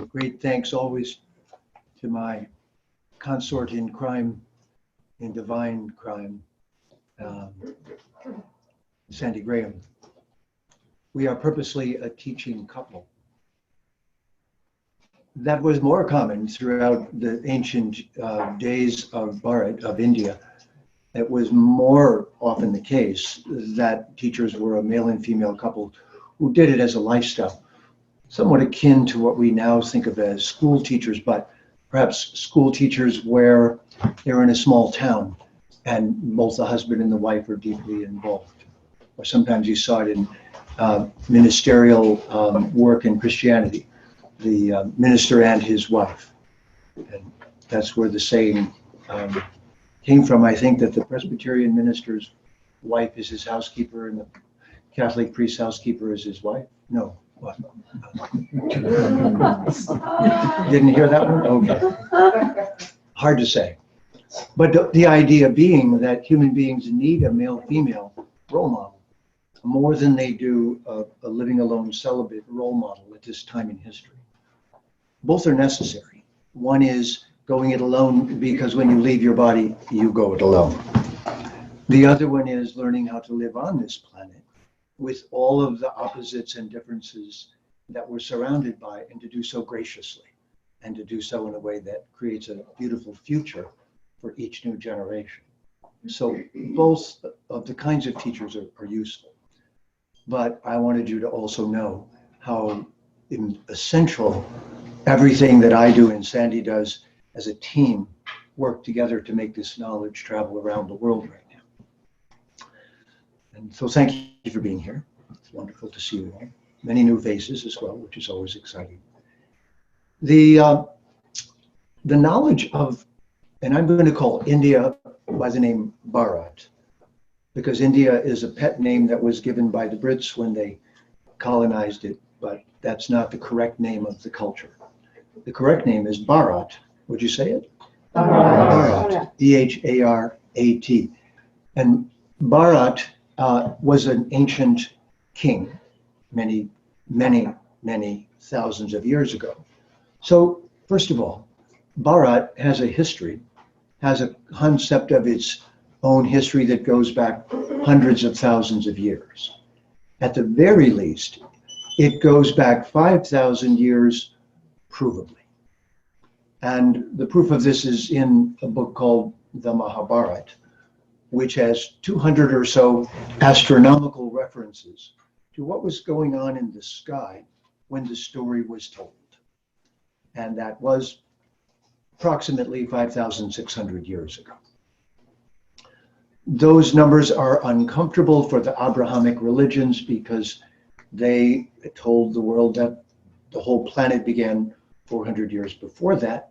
Great thanks always to my consort in crime, in divine crime, Sandy Graham. We are purposely a teaching couple. That was more common throughout the ancient days of Bharat, of India. It was more often the case that teachers were a male and female couple who did it as a lifestyle, somewhat akin to what we now think of as school teachers, but perhaps school teachers where they're in a small town and both the husband and the wife are deeply involved. Or sometimes you saw it in ministerial work in Christianity, the minister and his wife. And that's where the saying came from. I think that the Presbyterian minister's wife is his housekeeper and the Catholic priest's housekeeper is his wife. No. What? Didn't hear that one? Okay. Hard to say. But the idea being that human beings need a male-female role model more than they do a living alone celibate role model at this time in history. Both are necessary. One is going it alone because when you leave your body, you go it alone. The other one is learning how to live on this planet with all of the opposites and differences that we're surrounded by, and to do so graciously, and to do so in a way that creates a beautiful future for each new generation. So both of the kinds of teachers are useful. But I wanted you to also know how essential everything that I do and Sandy does as a team work together to make this knowledge travel around the world right now. And so thank you for being here. It's wonderful to see you all. Many new faces as well, which is always exciting. The knowledge of, and I'm going to call India by the name Bharat, because India is a pet name that was given by the Brits when they colonized it, but that's not the correct name of the culture. The correct name is Bharat. Would you say it? Bharat. B-H-A-R-A-T. And Bharat was an ancient king many, many, many thousands of years ago. So first of all, Bharat has a history, has a concept of its own history that goes back hundreds of thousands of years. At the very least, it goes back 5,000 years provably. And the proof of this is in a book called the Mahabharata, which has 200 or so astronomical references to what was going on in the sky when the story was told. And that was approximately 5,600 years ago. Those numbers are uncomfortable for the Abrahamic religions because they told the world that the whole planet began 400 years before that.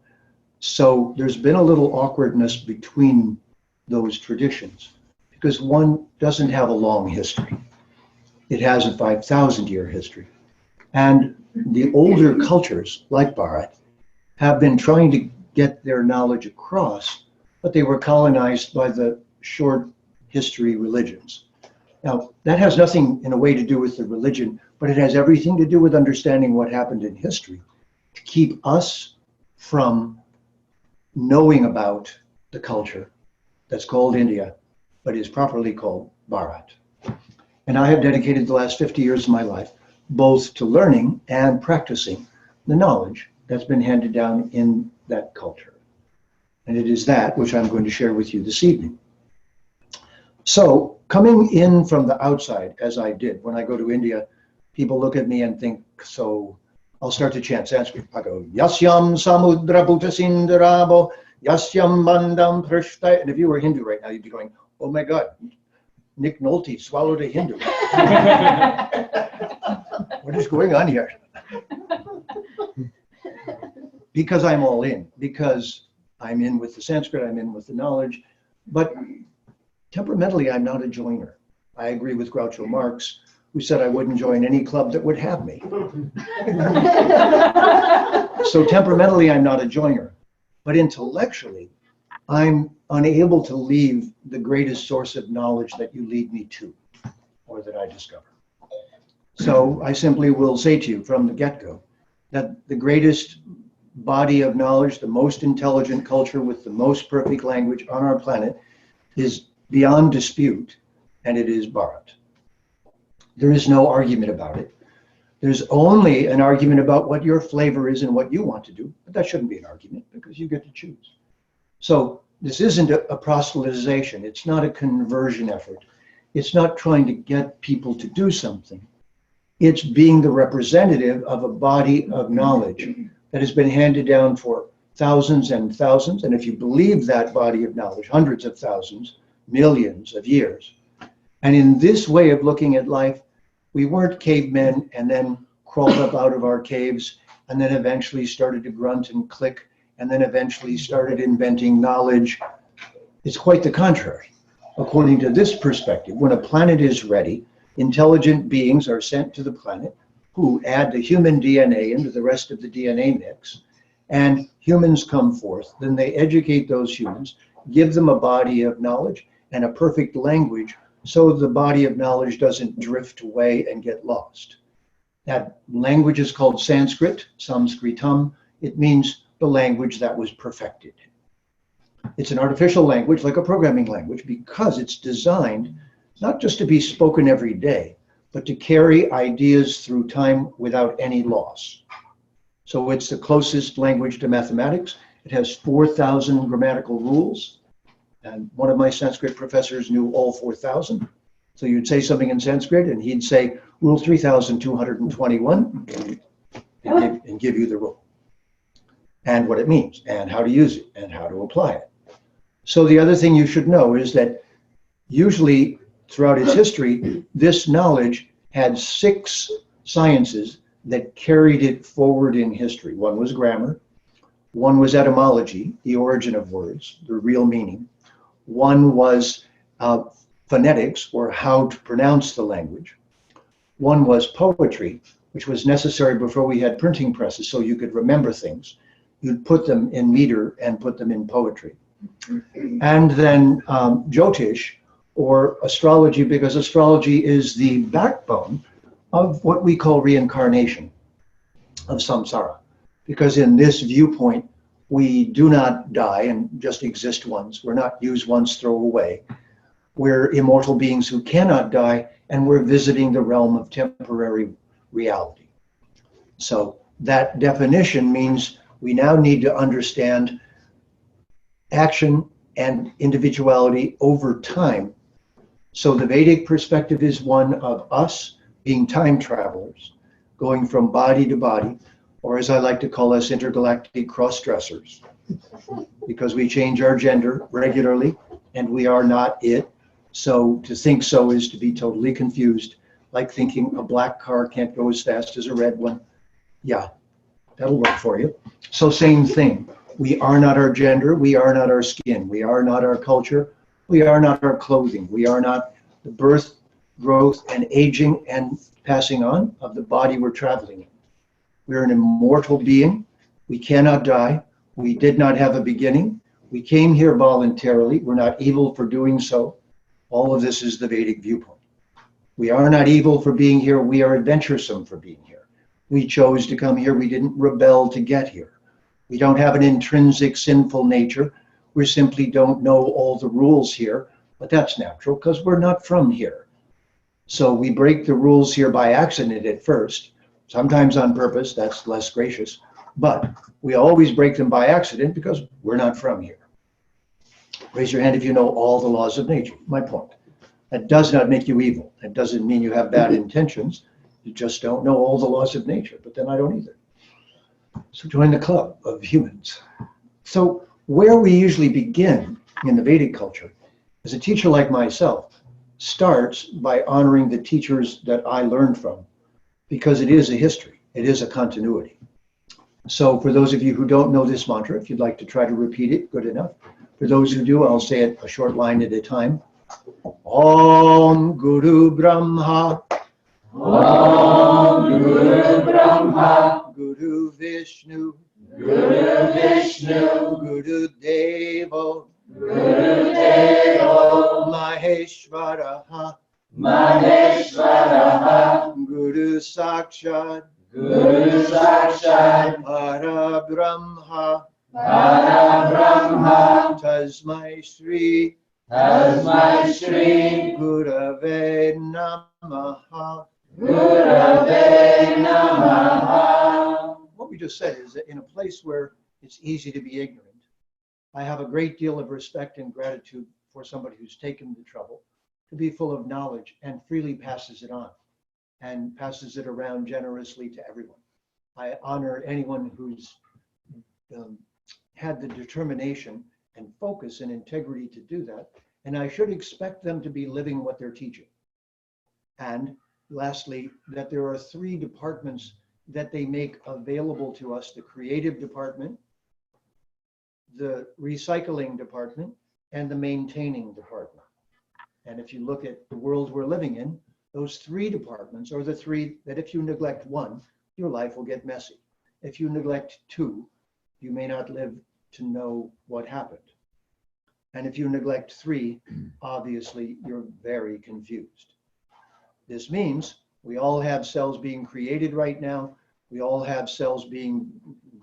So there's been a little awkwardness between those traditions because one doesn't have a long history. It has a 5,000-year history. And the older cultures, like Bharat, have been trying to get their knowledge across, but they were colonized by the short history religions. Now, that has nothing in a way to do with the religion, but it has everything to do with understanding what happened in history to keep us from knowing about the culture that's called India, but is properly called Bharat. And I have dedicated the last 50 years of my life both to learning and practicing the knowledge that's been handed down in that culture. And it is that which I'm going to share with you this evening. So coming in from the outside, as I did when I go to India, people look at me and think, so I'll start to chant Sanskrit. I go, Yasyam Samudra Bhutasindarabo, Yasyam Bandam Prishta. And if you were Hindu right now, you'd be going, oh my God, Nick Nolte swallowed a Hindu. What is going on here? Because I'm all in, because I'm in with the Sanskrit, I'm in with the knowledge, but temperamentally, I'm not a joiner. I agree with Groucho Marx, who said I wouldn't join any club that would have me. So temperamentally, I'm not a joiner, but intellectually, I'm unable to leave the greatest source of knowledge that you lead me to, or that I discover. So I simply will say to you from the get-go that the greatest body of knowledge, the most intelligent culture with the most perfect language on our planet is beyond dispute, and it is Bharat. There is no argument about it. There's only an argument about what your flavor is and what you want to do, but that shouldn't be an argument because you get to choose. So this isn't a proselytization. It's not a conversion effort. It's not trying to get people to do something. It's being the representative of a body of knowledge that has been handed down for thousands and thousands, and if you believe that body of knowledge, hundreds of thousands, millions of years. And in this way of looking at life, we weren't cavemen and then crawled up out of our caves and then eventually started to grunt and click and then eventually started inventing knowledge. It's quite the contrary. According to this perspective, when a planet is ready, intelligent beings are sent to the planet who add the human DNA into the rest of the DNA mix, and humans come forth. Then they educate those humans, give them a body of knowledge and a perfect language so the body of knowledge doesn't drift away and get lost. That language is called Sanskrit, Samskritam. It means the language that was perfected. It's an artificial language, like a programming language, because it's designed not just to be spoken every day, but to carry ideas through time without any loss. So it's the closest language to mathematics. It has 4,000 grammatical rules. And one of my Sanskrit professors knew all 4,000. So you'd say something in Sanskrit and he'd say, rule 3,221, and give you the rule. And what it means, and how to use it, and how to apply it. So the other thing you should know is that usually throughout its history, this knowledge had 6 sciences that carried it forward in history. One was grammar, one was etymology, the origin of words, the real meaning. One was phonetics, or how to pronounce the language. One was poetry, which was necessary before we had printing presses, so you could remember things. You'd put them in meter and put them in poetry. And then Jyotish, or astrology, because astrology is the backbone of what we call reincarnation of samsara. Because in this viewpoint, we do not die and just exist once. We're not use once, throw away. We're immortal beings who cannot die, and we're visiting the realm of temporary reality. So that definition means we now need to understand action and individuality over time. So the Vedic perspective is one of us being time travelers, going from body to body, or as I like to call us, intergalactic cross-dressers, because we change our gender regularly and we are not it. So to think so is to be totally confused, like thinking a black car can't go as fast as a red one. Yeah, that'll work for you. So same thing. We are not our gender. We are not our skin. We are not our culture. We are not our clothing. We are not the birth, growth, and aging and passing on of the body we're traveling in. We're an immortal being. We cannot die. We did not have a beginning. We came here voluntarily. We're not evil for doing so. All of this is the Vedic viewpoint. We are not evil for being here. We are adventuresome for being here. We chose to come here. We didn't rebel to get here. We don't have an intrinsic sinful nature. We simply don't know all the rules here, but that's natural because we're not from here. So we break the rules here by accident at first, sometimes on purpose. That's less gracious, but we always break them by accident because we're not from here. Raise your hand if you know all the laws of nature. My point. That does not make you evil. That doesn't mean you have bad intentions. You just don't know all the laws of nature, but then I don't either. So join the club of humans. So where we usually begin in the Vedic culture, as a teacher like myself, starts by honoring the teachers that I learned from, because it is a history, it is a continuity. So for those of you who don't know this mantra, if you'd like to try to repeat it, good enough. For those who do, I'll say it a short line at a time. Om Guru Brahma, Om Guru Brahma, Guru Vishnu, Guru Vishnu, Guru Devo, Guru Devo, Maheshwaraha, Maheshwaraha, Guru Sakshat, Guru Sakshat Para Brahma Para Brahma Tasmai Shri Tasmai Shri Gurave Namaha. Gurave Namaha. What we just said is that in a place where it's easy to be ignorant, I have a great deal of respect and gratitude for somebody who's taken the trouble to be full of knowledge and freely passes it on and passes it around generously to everyone. I honor anyone who's had the determination and focus and integrity to do that, and I should expect them to be living what they're teaching. And lastly, that there are 3 departments that they make available to us: the creative department, the recycling department, and the maintaining department. And if you look at the world we're living in, those 3 departments are the 3 that if you neglect one, your life will get messy. If you neglect 2, you may not live to know what happened. And if you neglect 3, obviously you're very confused. This means we all have cells being created right now. We all have cells being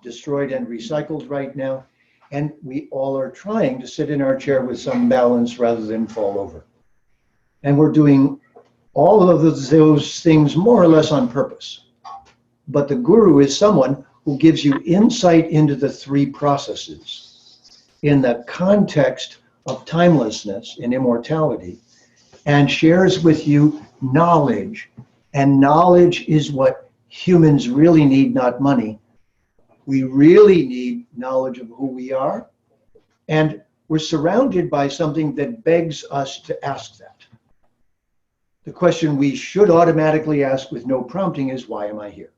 destroyed and recycled right now. And we all are trying to sit in our chair with some balance rather than fall over. And we're doing all of those things more or less on purpose. But the guru is someone who gives you insight into the 3 processes in the context of timelessness and immortality, and shares with you knowledge. And knowledge is what humans really need, not money. We really need knowledge of who we are. And we're surrounded by something that begs us to ask that. The question we should automatically ask with no prompting is, why am I here?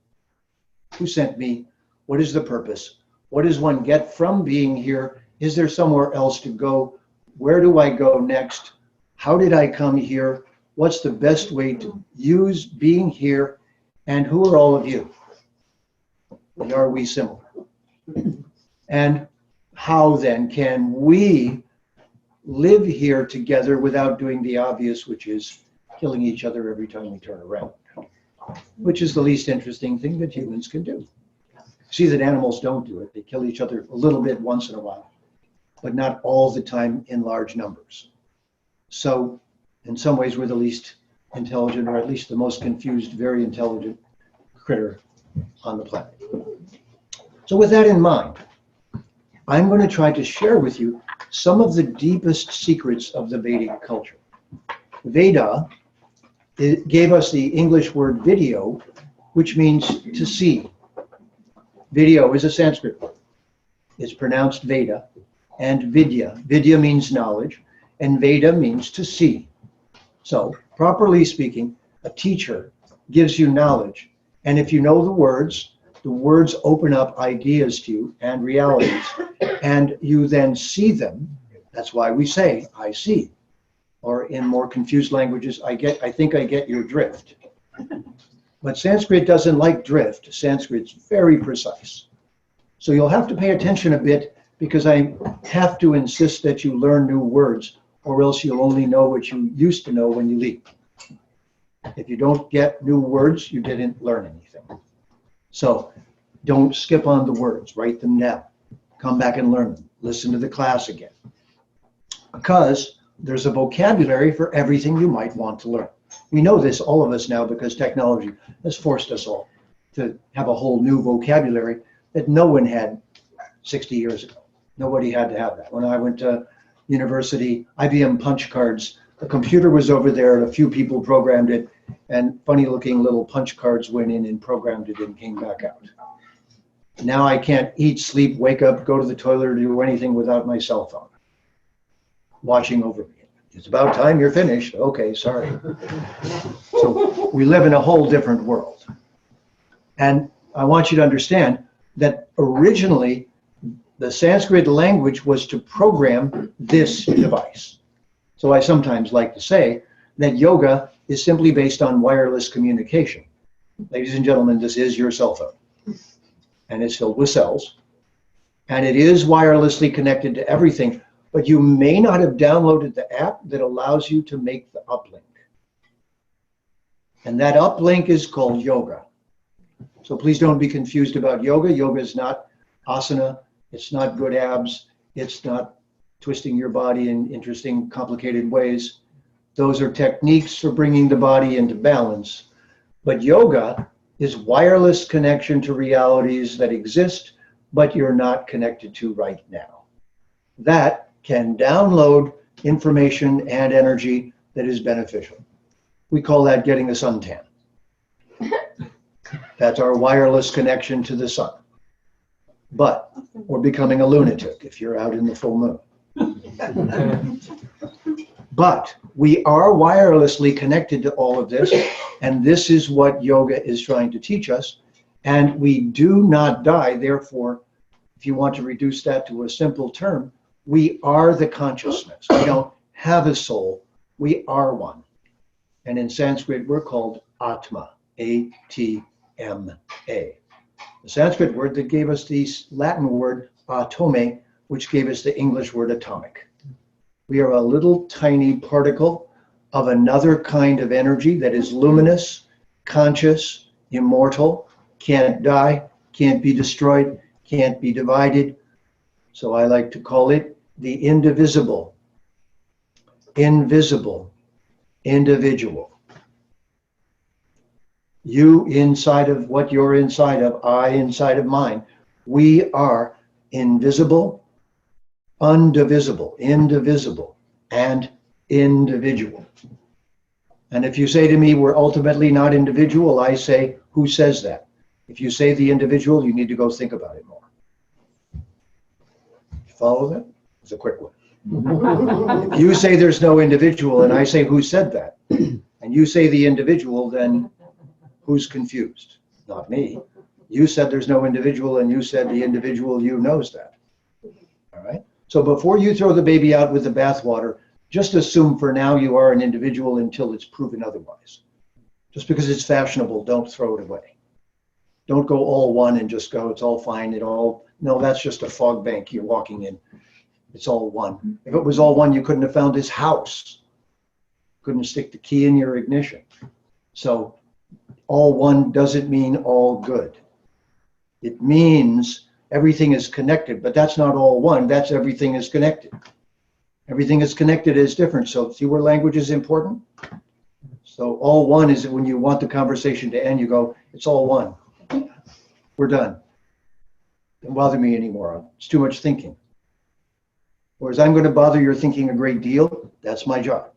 Who sent me? What is the purpose? What does one get from being here? Is there somewhere else to go? Where do I go next? How did I come here? What's the best way to use being here? And who are all of you? And are we similar? And how then can we live here together without doing the obvious, which is killing each other every time we turn around, which is the least interesting thing that humans can do. See that animals don't do it. They kill each other a little bit once in a while, but not all the time in large numbers. So in some ways, we're the least intelligent, or at least the most confused, very intelligent critter on the planet. So with that in mind, I'm going to try to share with you some of the deepest secrets of the Vedic culture. Veda, it gave us the English word video, which means to see. Video is a Sanskrit word. It's pronounced Veda, and Vidya. Vidya means knowledge, and Veda means to see. So, properly speaking, a teacher gives you knowledge, and if you know the words open up ideas to you and realities, and you then see them. That's why we say, I see. Or in more confused languages, I think I get your drift. But Sanskrit doesn't like drift. Sanskrit's very precise. So you'll have to pay attention a bit, because I have to insist that you learn new words, or else you'll only know what you used to know when you leave. If you don't get new words, you didn't learn anything. So don't skip on the words, write them down. Come back and learn them. Listen to the class again. Because there's a vocabulary for everything you might want to learn. We know this, all of us now, because technology has forced us all to have a whole new vocabulary that no one had 60 years ago. Nobody had to have that. When I went to university, IBM punch cards, the computer was over there and a few people programmed it, and funny looking little punch cards went in and programmed it and came back out. Now I can't eat, sleep, wake up, go to the toilet, or do anything without my cell phone watching over me. It's about time you're finished. Okay, sorry. So we live in a whole different world. And I want you to understand that originally the Sanskrit language was to program this device. So I sometimes like to say that yoga is simply based on wireless communication. Ladies and gentlemen, this is your cell phone. And it's filled with cells. And it is wirelessly connected to everything. But you may not have downloaded the app that allows you to make the uplink. And that uplink is called yoga. So please don't be confused about yoga. Yoga is not asana. It's not good abs. It's not twisting your body in interesting, complicated ways. Those are techniques for bringing the body into balance. But yoga is wireless connection to realities that exist, but you're not connected to right now. That can download information and energy that is beneficial. We call that getting a suntan. That's our wireless connection to the sun. But we're becoming a lunatic if you're out in the full moon. But we are wirelessly connected to all of this, and this is what yoga is trying to teach us. And we do not die. Therefore, if you want to reduce that to a simple term, we are the consciousness. We don't have a soul. We are one. And in Sanskrit, we're called Atma, A-T-M-A. The Sanskrit word that gave us the Latin word atome, which gave us the English word atomic. We are a little tiny particle of another kind of energy that is luminous, conscious, immortal, can't die, can't be destroyed, can't be divided. So I like to call it the indivisible, invisible, individual. You inside of what you're inside of, I inside of mine. We are invisible, undivisible, indivisible, and individual. And if you say to me, we're ultimately not individual, I say, who says that? If you say the individual, you need to go think about it more. Follow that? It's a quick one. If you say there's no individual and I say, who said that? And you say the individual, then who's confused? Not me. You said there's no individual and you said the individual you knows that. All right? So before you throw the baby out with the bathwater, just assume for now you are an individual until it's proven otherwise. Just because it's fashionable, don't throw it away. Don't go all one and just go, it's all fine, no, that's just a fog bank you're walking in. It's all one. If it was all one, you couldn't have found this house. Couldn't stick the key in your ignition. So all one doesn't mean all good. It means everything is connected, but that's not all one. That's everything is connected. Everything is connected is different. So see where language is important? So all one is when you want the conversation to end, you go, it's all one. We're done. Don't bother me anymore. It's too much thinking. Whereas I'm going to bother your thinking a great deal, that's my job.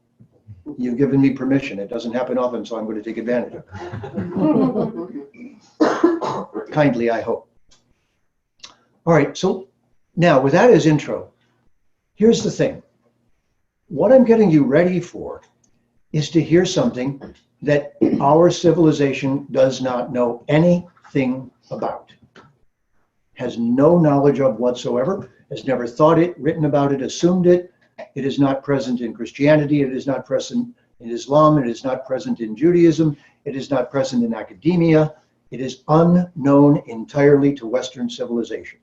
You've given me permission. It doesn't happen often, so I'm going to take advantage of it. Kindly, I hope. All right, so now with that as intro, here's the thing. What I'm getting you ready for is to hear something that our civilization does not know anything about, has no knowledge of whatsoever, has never thought it, written about it, assumed it. It is not present in Christianity. It is not present in Islam. It is not present in Judaism. It is not present in academia. It is unknown entirely to Western civilization.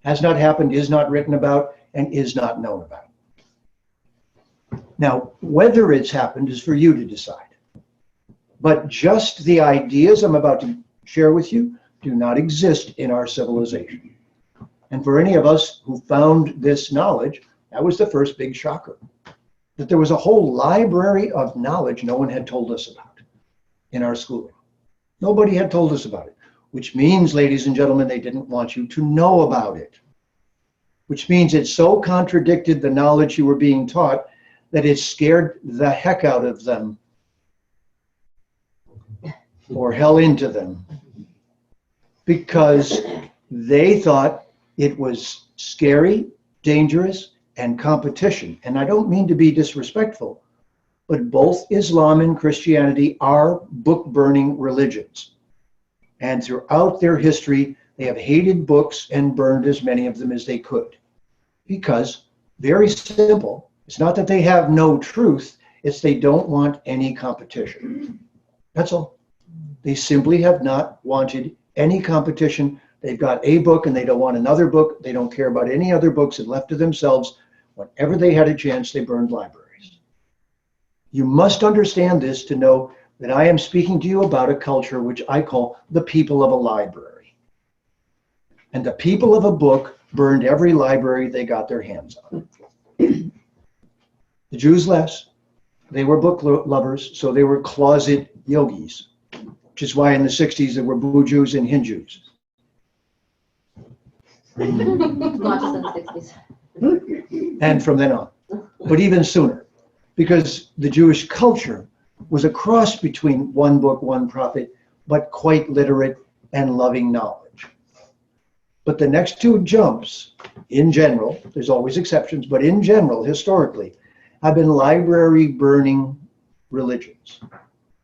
Has not happened, is not written about, and is not known about. Now, whether it's happened is for you to decide. But just the ideas I'm about to share with you do not exist in our civilization. And for any of us who found this knowledge, that was the first big shocker. That there was a whole library of knowledge no one had told us about in our schooling. Nobody had told us about it, which means, ladies and gentlemen, they didn't want you to know about it. Which means it so contradicted the knowledge you were being taught that it scared the heck out of them or hell into them, because they thought it was scary, dangerous, and competition. And I don't mean to be disrespectful, but both Islam and Christianity are book-burning religions. And throughout their history, they have hated books and burned as many of them as they could. Because, very simple, it's not that they have no truth, it's they don't want any competition. That's all. They simply have not wanted any competition. They've got a book and they don't want another book. They don't care about any other books, and left to themselves, whenever they had a chance, they burned libraries. You must understand this to know that I am speaking to you about a culture which I call the people of a library. And the people of a book burned every library they got their hands on. The Jews less. They were book lovers, so they were closet yogis, which is why in the 60s there were Boo-Jews and Hindus. Not just in the 60s. And from then on, but even sooner, because the Jewish culture was a cross between one book, one prophet, but quite literate and loving knowledge. But the next two jumps, in general, there's always exceptions, but in general, historically, have been library burning religions.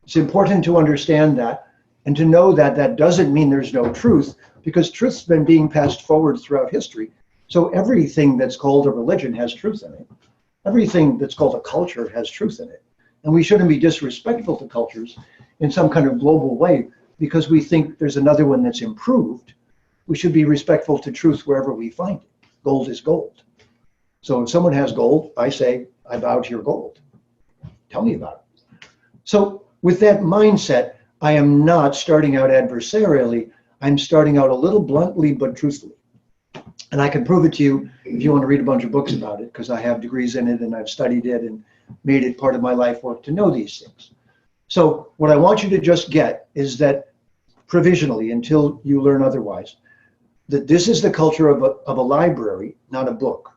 It's important to understand that and to know that that doesn't mean there's no truth, because truth's been being passed forward throughout history. So everything that's called a religion has truth in it. Everything that's called a culture has truth in it. And we shouldn't be disrespectful to cultures in some kind of global way because we think there's another one that's improved. We should be respectful to truth wherever we find it. Gold is gold. So if someone has gold, I say, I bow to your gold. Tell me about it. So with that mindset, I am not starting out adversarially. I'm starting out a little bluntly, but truthfully. And I can prove it to you if you want to read a bunch of books about it, because I have degrees in it and I've studied it and made it part of my life work to know these things. So what I want you to just get is that provisionally, until you learn otherwise, that this is the culture of a library, not a book.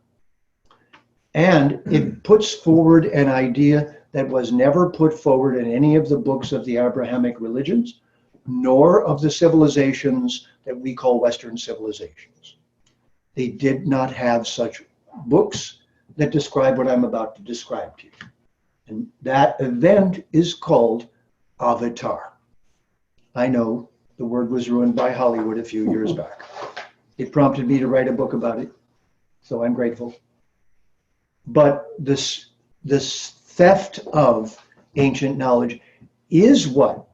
And it puts forward an idea that was never put forward in any of the books of the Abrahamic religions, nor of the civilizations that we call Western civilizations. They did not have such books that describe what I'm about to describe to you. And that event is called Avatar. I know the word was ruined by Hollywood a few years back. It prompted me to write a book about it, so I'm grateful. But this theft of ancient knowledge is what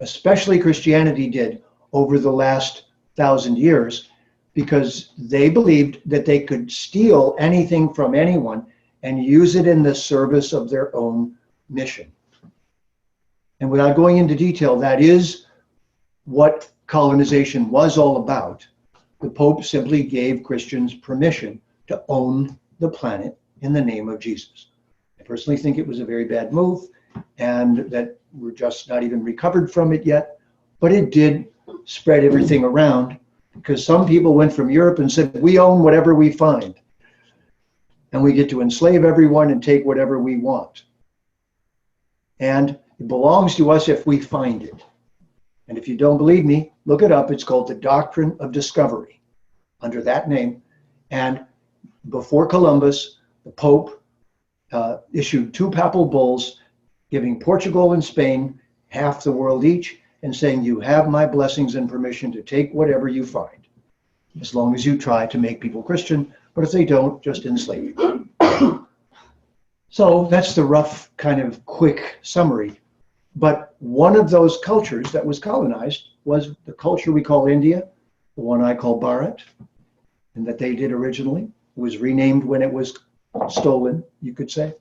especially Christianity did over the last 1,000 years, because they believed that they could steal anything from anyone and use it in the service of their own mission. And without going into detail, that is what colonization was all about. The Pope simply gave Christians permission to own the planet in the name of Jesus. I personally think it was a very bad move, and that we're just not even recovered from it yet, but it did spread everything around, because some people went from Europe and said, we own whatever we find, and we get to enslave everyone and take whatever we want. And it belongs to us if we find it. And if you don't believe me, look it up. It's called the Doctrine of Discovery, under that name. And before Columbus, the Pope issued 2 papal bulls giving Portugal and Spain half the world each, and saying, you have my blessings and permission to take whatever you find, as long as you try to make people Christian, but if they don't, just enslave you. So that's the rough kind of quick summary. But one of those cultures that was colonized was the culture we call India, the one I call Bharat, and that they did originally. It was renamed when it was stolen, you could say.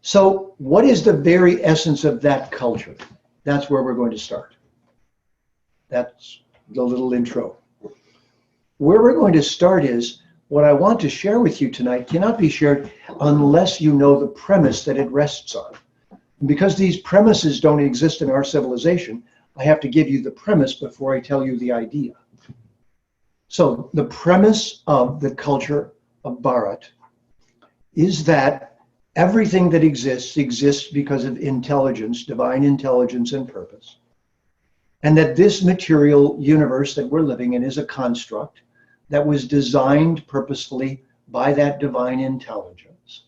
So what is the very essence of that culture? That's where we're going to start. That's the little intro. Where we're going to start is, what I want to share with you tonight cannot be shared unless you know the premise that it rests on. And because these premises don't exist in our civilization, I have to give you the premise before I tell you the idea. So the premise of the culture of Bharat is that everything that exists because of intelligence, divine intelligence and purpose. And that this material universe that we're living in is a construct that was designed purposefully by that divine intelligence.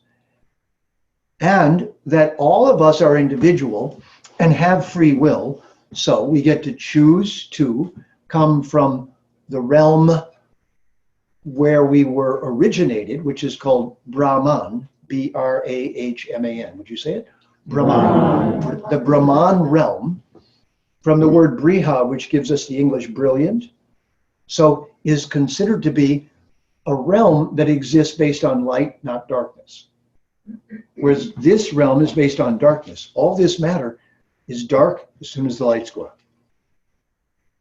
And that all of us are individual and have free will, so we get to choose to come from the realm where we were originated, which is called Brahman, B-R-A-H-M-A-N. Would you say it? Brahman. The Brahman realm, from the word Briha, which gives us the English brilliant, so is considered to be a realm that exists based on light, not darkness. Whereas this realm is based on darkness. All this matter is dark as soon as the lights go out.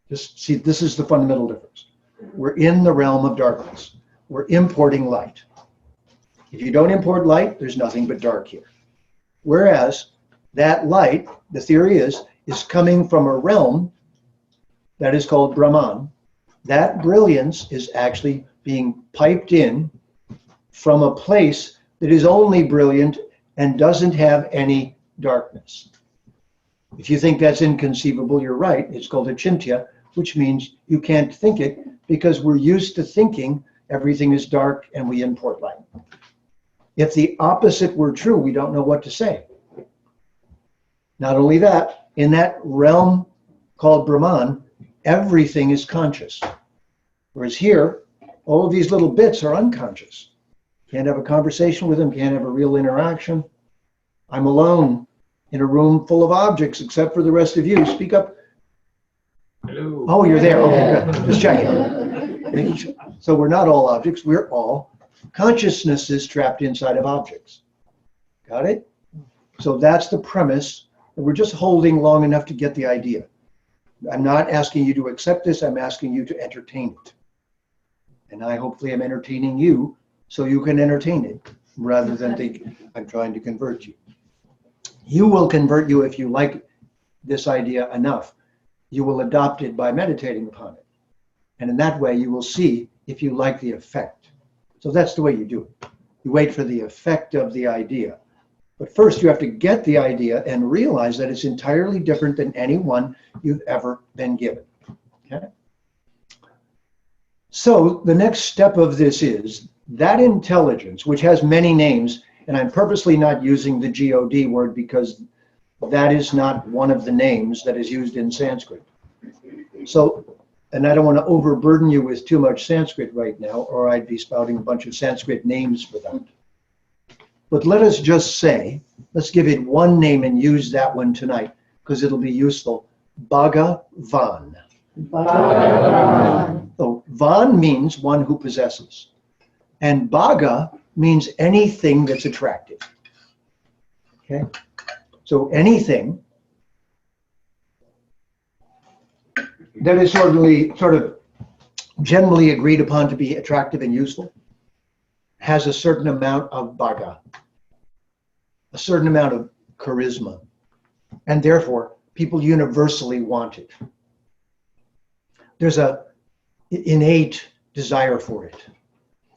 Just see, this is the fundamental difference. We're in the realm of darkness. We're importing light. If you don't import light, there's nothing but dark here. Whereas that light, the theory is coming from a realm that is called Brahman. That brilliance is actually being piped in from a place that is only brilliant and doesn't have any darkness. If you think that's inconceivable, you're right. It's called achintya, which means you can't think it because we're used to thinking everything is dark and we import light. If the opposite were true, we don't know what to say. Not only that, in that realm called Brahman, everything is conscious. Whereas here, all of these little bits are unconscious. Can't have a conversation with them, can't have a real interaction. I'm alone in a room full of objects except for the rest of you. Speak up. Hello. Oh, you're there. Okay, good. Just checking. So we're not all objects, we're all consciousnesses trapped inside of objects. Got it? So that's the premise. We're just holding long enough to get the idea. I'm not asking you to accept this, I'm asking you to entertain it. And I hopefully am entertaining you so you can entertain it rather than think I'm trying to convert you. You will convert you if you like this idea enough. You will adopt it by meditating upon it. And in that way, you will see if you like the effect. So that's the way you do it. You wait for the effect of the idea. But first, you have to get the idea and realize that it's entirely different than any one you've ever been given. Okay? So the next step of this is that intelligence, which has many names, and I'm purposely not using the God word because that is not one of the names that is used in Sanskrit. So, and I don't want to overburden you with too much Sanskrit right now, or I'd be spouting a bunch of Sanskrit names for that. But let us just say, let's give it one name and use that one tonight, because it'll be useful. Bhagavan. Bhagavan. So Van means one who possesses. And Bhaga means anything that's attractive. Okay? So anything that is sort of generally agreed upon to be attractive and useful has a certain amount of bhaga, a certain amount of charisma, and therefore people universally want it. There's an innate desire for it.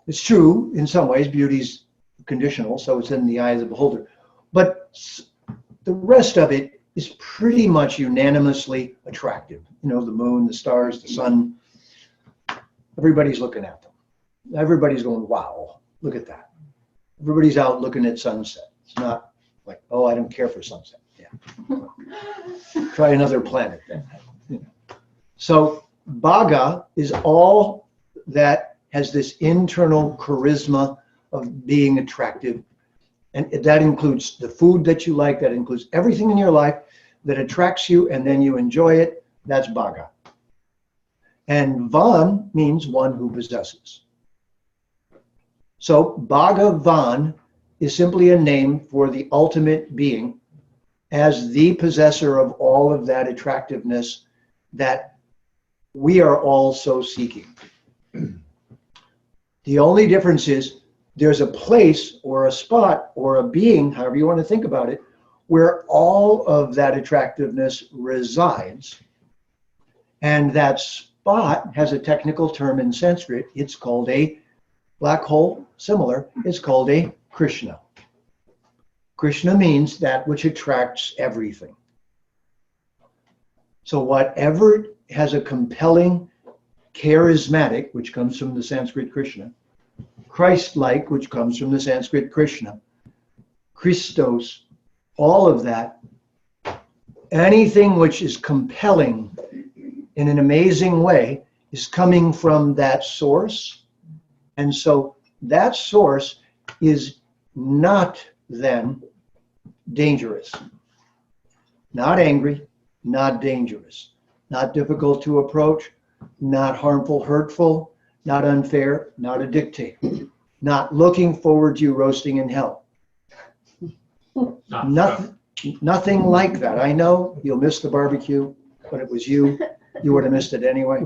It's true, in some ways, beauty's conditional, so it's in the eye of the beholder. But the rest of it is pretty much unanimously attractive. You know, the moon, the stars, the sun, everybody's looking at them. Everybody's going, wow, look at that. Everybody's out looking at sunset. It's not like, oh, I don't care for sunset. Yeah. Try another planet then. You know. So Bhaga is all that has this internal charisma of being attractive. And that includes the food that you like, that includes everything in your life that attracts you and then you enjoy it. That's Bhaga. And Van means one who possesses. So Bhagavan is simply a name for the ultimate being as the possessor of all of that attractiveness that we are all so seeking. The only difference is there's a place or a spot or a being, however you want to think about it, where all of that attractiveness resides. And that spot has a technical term in Sanskrit. It's called a black hole, similar. It's called a Krishna. Krishna means that which attracts everything. So whatever has a compelling, charismatic, which comes from the Sanskrit Krishna, Christ-like, which comes from the Sanskrit Krishna, Christos, all of that, anything which is compelling in an amazing way is coming from that source. And so that source is not then dangerous, not angry, not dangerous, not difficult to approach, not harmful, hurtful, not unfair, not a dictator, not looking forward to you roasting in hell. Nothing like that. I know you'll miss the barbecue, but it was you. You would have missed it anyway.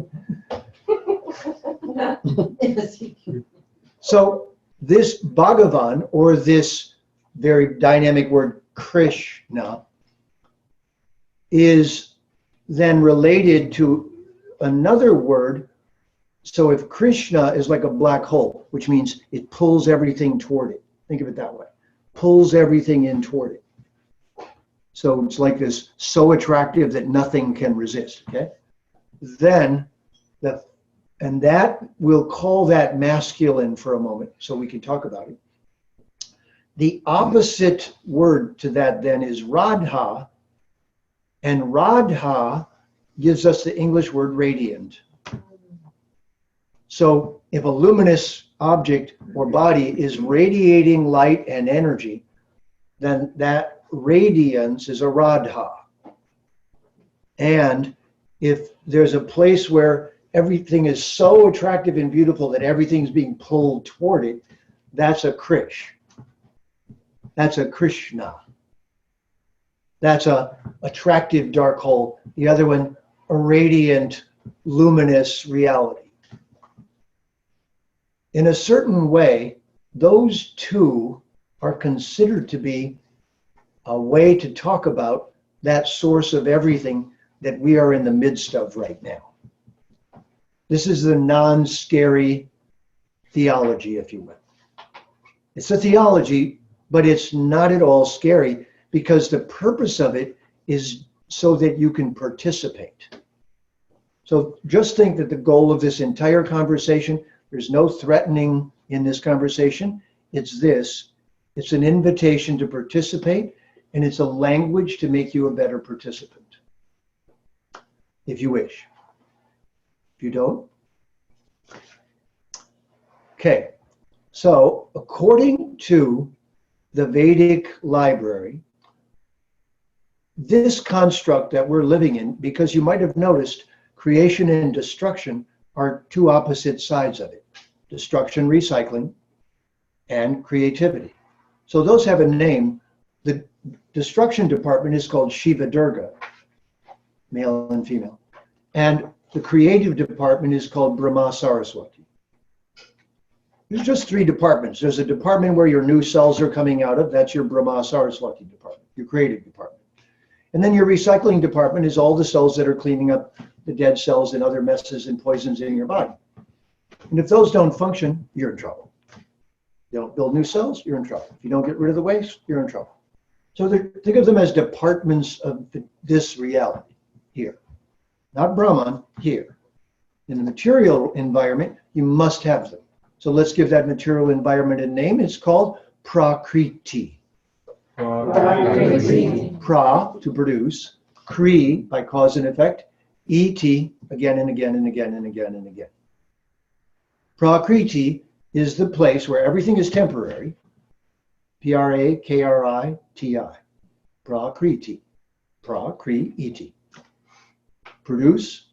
So this Bhagavan, or this very dynamic word Krishna, is then related to another word. So if Krishna is like a black hole, which means it pulls everything toward it. Think of it that way. Pulls everything in toward it. So it's like this, so attractive that nothing can resist, okay? Then, and that, we'll call that masculine for a moment so we can talk about it. The opposite word to that then is Radha, and Radha gives us the English word radiant. So if a luminous object or body is radiating light and energy, then that radiance is a Radha. And if there's a place where everything is so attractive and beautiful that everything's being pulled toward it, that's a Krish. That's a Krishna. That's a attractive dark hole. The other one, a radiant, luminous reality. In a certain way, those two are considered to be a way to talk about that source of everything that we are in the midst of right now. This is the non-scary theology, if you will. It's a theology, but it's not at all scary, because the purpose of it is so that you can participate. So just think that the goal of this entire conversation, there's no threatening in this conversation. It's this. It's an invitation to participate, and it's a language to make you a better participant, if you wish. If you don't. Okay. So according to the Vedic library, this construct that we're living in, because you might have noticed creation and destruction are two opposite sides of it. Destruction, recycling, and creativity. So those have a name. The destruction department is called Shiva Durga, male and female. And the creative department is called Brahma Saraswati. There's just three departments. There's a department where your new cells are coming out of. That's your Brahma Saraswati department, your creative department. And then your recycling department is all the cells that are cleaning up the dead cells and other messes and poisons in your body. And if those don't function, you're in trouble. You don't build new cells, you're in trouble. If you don't get rid of the waste, you're in trouble. So think of them as departments of this reality here. Not Brahman, here. In the material environment, you must have them. So let's give that material environment a name. It's called Prakriti. Prakriti. Pra, to produce. Kri, by cause and effect. Et, again and again and again and again and again. Prakriti is the place where everything is temporary. Prakriti. Prakriti. Prakriti. Produce,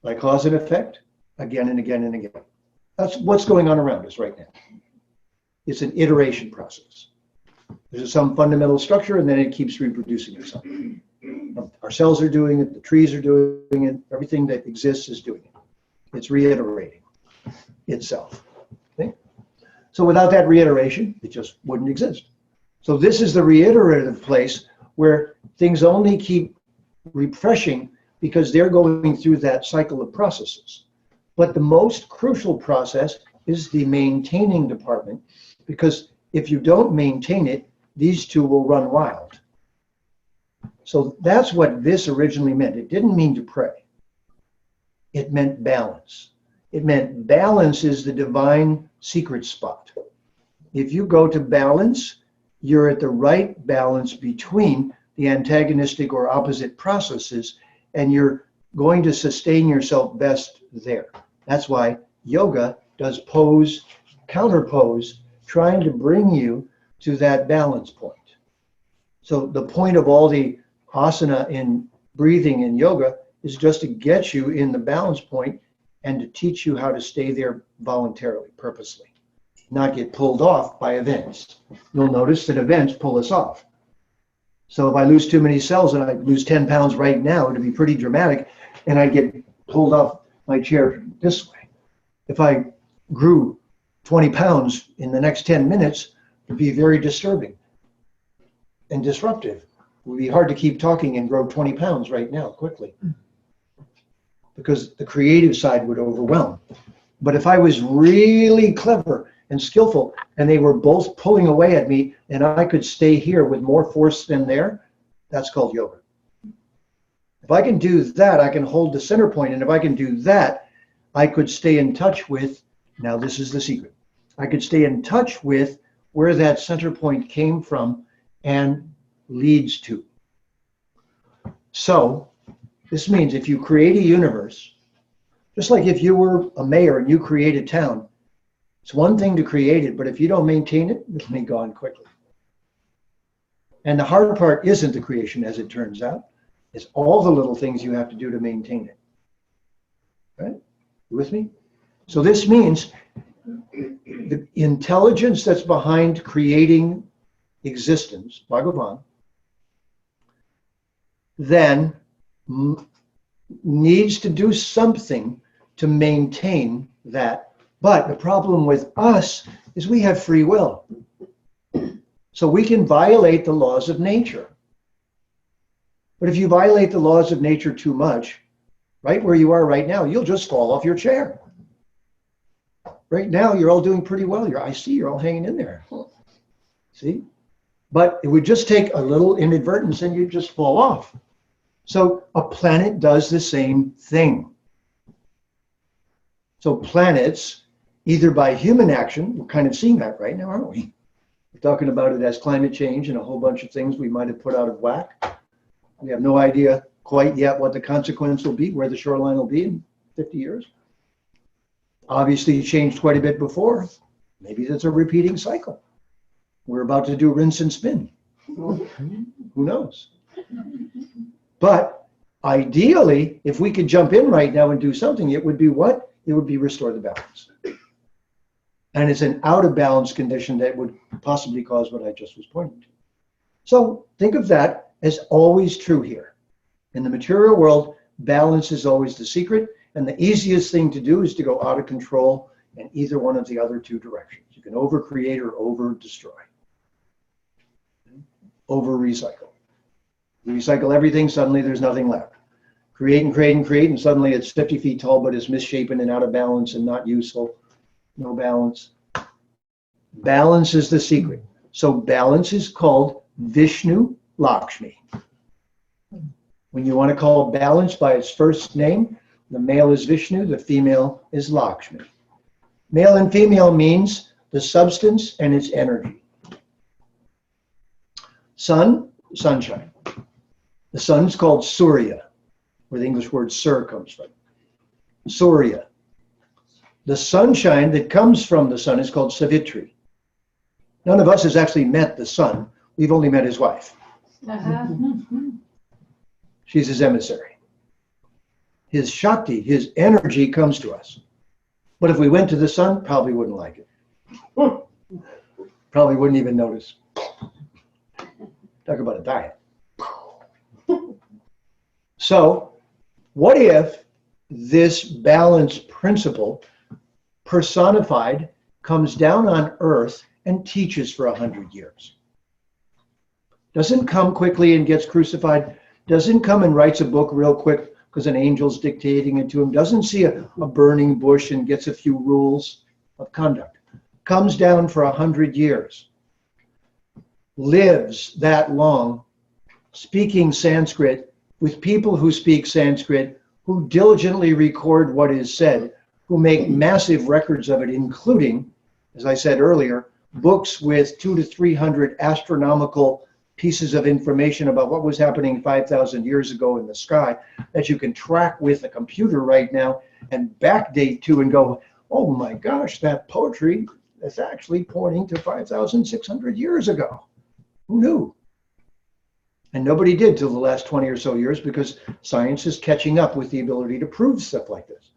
by cause and effect, again and again and again. That's what's going on around us right now. It's an iteration process. There's some fundamental structure, and then it keeps reproducing itself. Our cells are doing it, the trees are doing it, everything that exists is doing it. It's reiterating itself. Okay? So without that reiteration, it just wouldn't exist. So this is the reiterative place where things only keep refreshing because they're going through that cycle of processes. But the most crucial process is the maintaining department, because if you don't maintain it, these two will run wild. So that's what this originally meant. It didn't mean to pray. It meant balance. It meant balance is the divine secret spot. If you go to balance, you're at the right balance between the antagonistic or opposite processes, and you're going to sustain yourself best there. That's why yoga does pose, counterpose, trying to bring you to that balance point. So the point of all the asana in breathing in yoga is just to get you in the balance point and to teach you how to stay there voluntarily, purposely, not get pulled off by events. You'll notice that events pull us off. So if I lose too many cells and I lose 10 pounds right now, it'd be pretty dramatic, and I get pulled off my chair this way. If I grew 20 pounds in the next 10 minutes, it'd be very disturbing and disruptive. It would be hard to keep talking and grow 20 pounds right now quickly, because the creative side would overwhelm. But if I was really clever and skillful, and they were both pulling away at me, and I could stay here with more force than there, that's called yoga. If I can do that, I can hold the center point, and if I can do that, I could stay in touch with, now this is the secret, I could stay in touch with where that center point came from and leads to. So this means if you create a universe, just like if you were a mayor and you create a town, it's one thing to create it, but if you don't maintain it, it'll be gone quickly. And the hard part isn't the creation, as it turns out. It's all the little things you have to do to maintain it. Right? You with me? So this means the intelligence that's behind creating existence, Bhagavan, then needs to do something to maintain that. But the problem with us is we have free will. So we can violate the laws of nature. But if you violate the laws of nature too much, right where you are right now, you'll just fall off your chair. Right now, you're all doing pretty well. I see you're all hanging in there. See? But it would just take a little inadvertence and you'd just fall off. So a planet does the same thing. So planets, either by human action, we're kind of seeing that right now, aren't we? We're talking about it as climate change and a whole bunch of things we might have put out of whack. We have no idea quite yet what the consequence will be, where the shoreline will be in 50 years. Obviously, it changed quite a bit before. Maybe that's a repeating cycle. We're about to do rinse and spin. Who knows? But ideally, if we could jump in right now and do something, it would be what? It would be restore the balance. And it's an out of balance condition that would possibly cause what I just was pointing to. So think of that as always true here. In the material world, balance is always the secret. And the easiest thing to do is to go out of control in either one of the other two directions. You can over-create or over-destroy. Over-recycle. You recycle everything, suddenly there's nothing left. Create and create and create, and suddenly it's 50 feet tall, but it's misshapen and out of balance and not useful. No balance. Balance is the secret. So balance is called Vishnu Lakshmi. When you want to call balance by its first name, the male is Vishnu, the female is Lakshmi. Male and female means the substance and its energy. Sun, sunshine. The sun is called Surya, where the English word Sur comes from. Surya. The sunshine that comes from the sun is called Savitri. None of us has actually met the sun. We've only met his wife. She's his emissary. His Shakti, his energy comes to us. But if we went to the sun, probably wouldn't like it. Probably wouldn't even notice. Talk about a diet. So, what if this balance principle personified comes down on earth and teaches for 100 years? Doesn't come quickly and gets crucified, doesn't come and writes a book real quick because an angel's dictating it to him, doesn't see a burning bush and gets a few rules of conduct. Comes down for 100 years. Lives that long speaking Sanskrit with people who speak Sanskrit, who diligently record what is said, who make massive records of it, including, as I said earlier, books with 200 to 300 astronomical pieces of information about what was happening 5,000 years ago in the sky that you can track with a computer right now and backdate to and go, oh my gosh, that poetry is actually pointing to 5,600 years ago. Who knew? And nobody did till the last 20 or so years because science is catching up with the ability to prove stuff like this.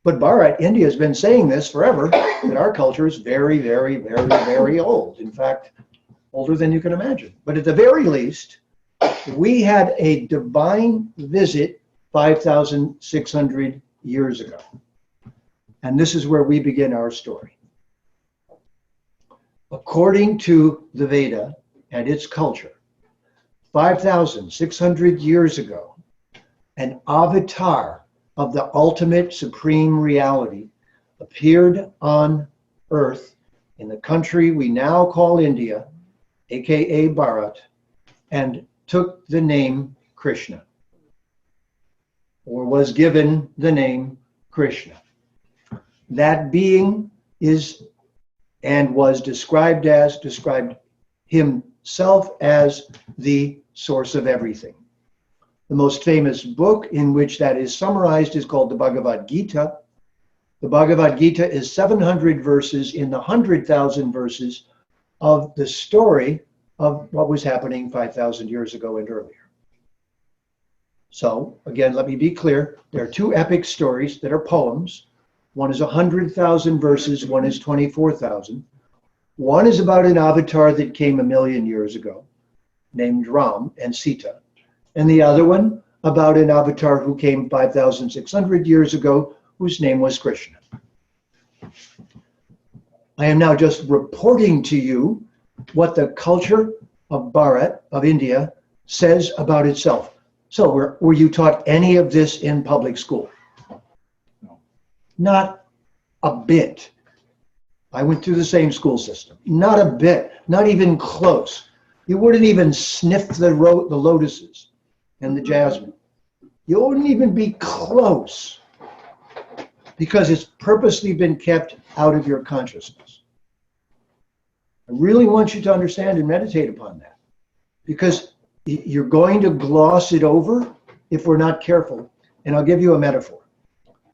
But Bharat, India has been saying this forever, that our culture is very, very, very, very old. In fact, older than you can imagine. But at the very least, We had a divine visit 5,600 years ago. And this is where we begin our story. According to the Veda and its culture, 5,600 years ago, an avatar of the ultimate supreme reality appeared on earth in the country we now call India, aka Bharat, and took the name Krishna, or was given the name Krishna. That being is and was described himself as the source of everything. The most famous book in which that is summarized is called the Bhagavad Gita. The Bhagavad Gita is 700 verses in the 100,000 verses of the story of what was happening 5,000 years ago and earlier. So, again, let me be clear. There are two epic stories that are poems. One is 100,000 verses, one is 24,000. One is about an avatar that came 1,000,000 years ago, named Ram and Sita. And the other one about an avatar who came 5,600 years ago, whose name was Krishna. I am now just reporting to you what the culture of Bharat, of India, says about itself. So were you taught any of this in public school? No. Not a bit. I went through the same school system. Not a bit, not even close. You wouldn't even sniff the lotuses and the jasmine. You wouldn't even be close, because it's purposely been kept out of your consciousness. I really want you to understand and meditate upon that, because you're going to gloss it over if we're not careful. And I'll give you a metaphor.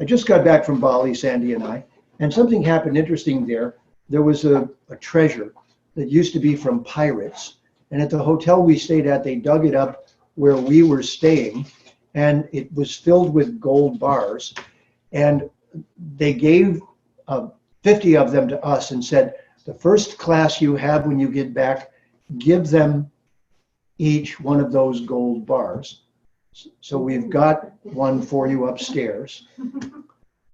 I just got back from Bali, Sandy and I, and something happened interesting there. There was a treasure that used to be from pirates. And at the hotel we stayed at, they dug it up where we were staying, and it was filled with gold bars. And they gave 50 of them to us and said, the first class you have when you get back, give them each one of those gold bars. So we've got one for you upstairs.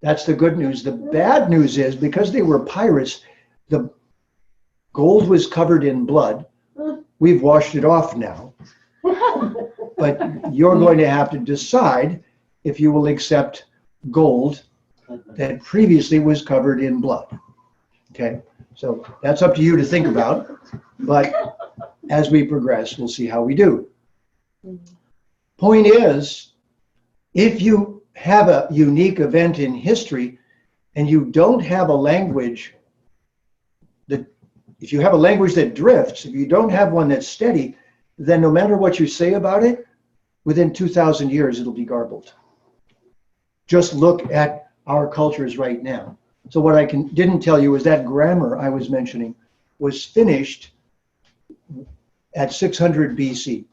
That's the good news. The bad news is, because they were pirates, the gold was covered in blood. We've washed it off now. But you're going to have to decide if you will accept gold that previously was covered in blood. Okay, so that's up to you to think about. But as we progress, we'll see how we do. Point is, if you have a unique event in history and you don't have a language that, if you have a language that drifts, if you don't have one that's steady, then no matter what you say about it, within 2,000 years, it'll be garbled. Just look at our cultures right now. So what I didn't tell you is that grammar I was mentioning was finished at 600 BC.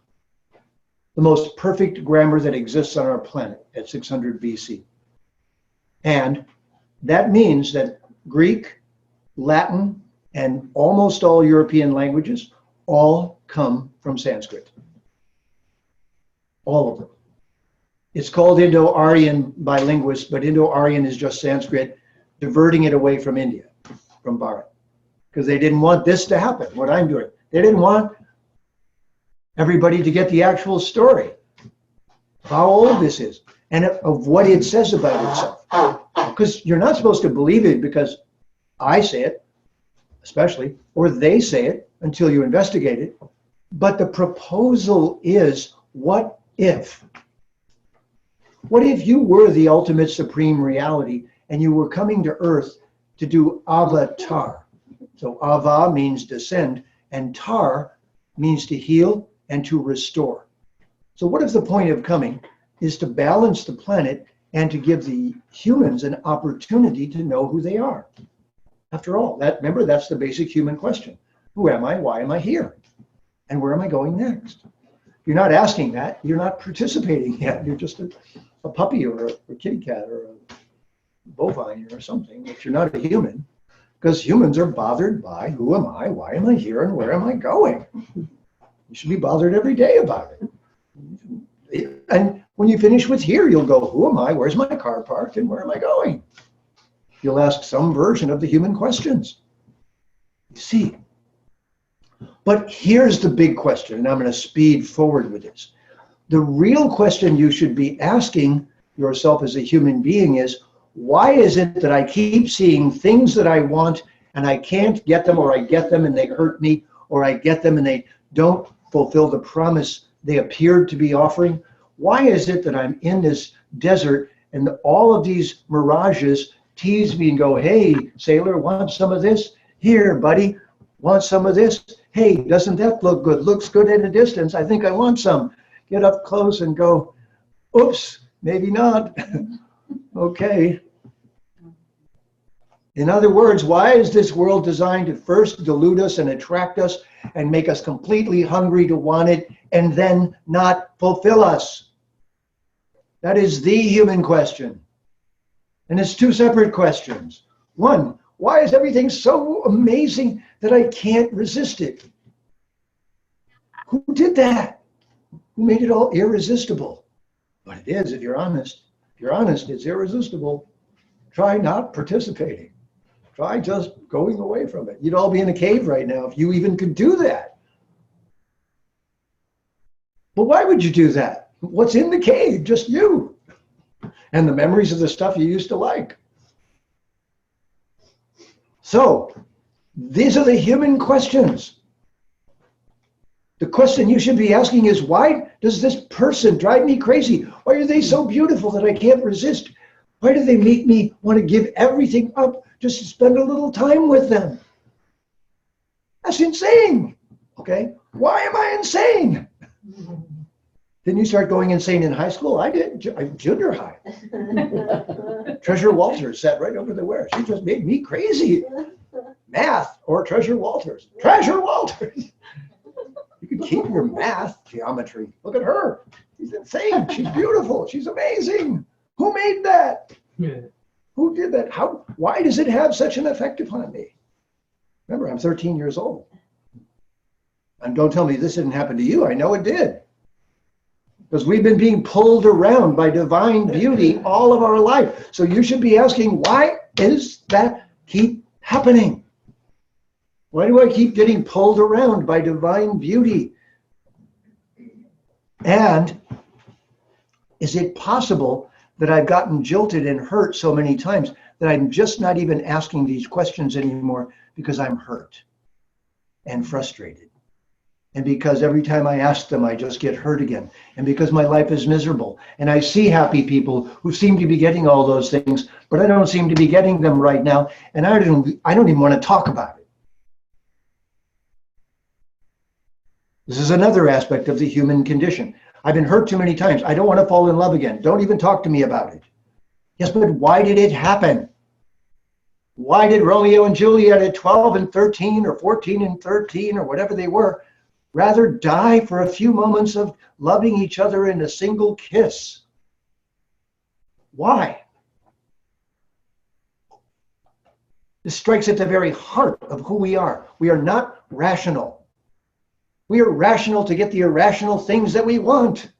The most perfect grammar that exists on our planet at 600 BC. And that means that Greek, Latin, and almost all European languages all come from Sanskrit. All of them. It's called Indo-Aryan by linguists, but Indo-Aryan is just Sanskrit, diverting it away from India, from Bharat. Because they didn't want this to happen, what I'm doing. They didn't want everybody to get the actual story, how old this is, and of what it says about itself. Because you're not supposed to believe it because I say it, especially, or they say it until you investigate it. But the proposal is, what if? What if you were the ultimate supreme reality and you were coming to Earth to do avatar? So ava means descend, and tar means to heal and to restore. So what if the point of coming is to balance the planet and to give the humans an opportunity to know who they are? After all, remember, that's the basic human question. Who am I? Why am I here? And where am I going next? If you're not asking that, you're not participating yet. You're just a puppy or a kitty cat or a bovine or something, but you're not a human, because humans are bothered by who am I, why am I here, and where am I going? You should be bothered every day about it. And when you finish with here, you'll go, who am I? Where's my car parked? And where am I going? You'll ask some version of the human questions. You see. But here's the big question, and I'm going to speed forward with this. The real question you should be asking yourself as a human being is, why is it that I keep seeing things that I want and I can't get them, or I get them and they hurt me, or I get them and they don't fulfill the promise they appeared to be offering? Why is it that I'm in this desert and all of these mirages tease me and go, hey, sailor, want some of this? Here, buddy, want some of this? Hey, doesn't that look good? Looks good in the distance. I think I want some. Get up close and go, oops, maybe not. Okay. In other words, why is this world designed to first delude us and attract us and make us completely hungry to want it and then not fulfill us? That is the human question. And it's two separate questions. One, why is everything so amazing that I can't resist it? Who did that? Who made it all irresistible? But it is, if you're honest. If you're honest, it's irresistible. Try not participating. Try just going away from it. You'd all be in a cave right now if you even could do that. But why would you do that? What's in the cave? Just you. And the memories of the stuff you used to like. So, these are the human questions. The question you should be asking is, why does this person drive me crazy? Why are they so beautiful that I can't resist? Why do they make me want to give everything up just to spend a little time with them? That's insane. Okay? Why am I insane? Didn't you start going insane in high school? I did. Junior high. Treasure Walters sat right over there. She just made me crazy. Math or Treasure Walters. Treasure Walters. You can keep your math geometry. Look at her. She's insane. She's beautiful. She's amazing. Who made that? Yeah. Who did that? How? Why does it have such an effect upon me? Remember, I'm 13 years old. And don't tell me this didn't happen to you. I know it did. Because we've been being pulled around by divine beauty all of our life. So you should be asking, why is that keep happening? Why do I keep getting pulled around by divine beauty? And is it possible that I've gotten jilted and hurt so many times that I'm just not even asking these questions anymore because I'm hurt and frustrated? And because every time I ask them, I just get hurt again. And because my life is miserable. And I see happy people who seem to be getting all those things, but I don't seem to be getting them right now. And I don't even want to talk about it. This is another aspect of the human condition. I've been hurt too many times. I don't want to fall in love again. Don't even talk to me about it. Yes, but why did it happen? Why did Romeo and Juliet at 12 and 13 or 14 and 13 or whatever they were rather die for a few moments of loving each other in a single kiss? Why? This strikes at the very heart of who we are. We are not rational. We are rational to get the irrational things that we want.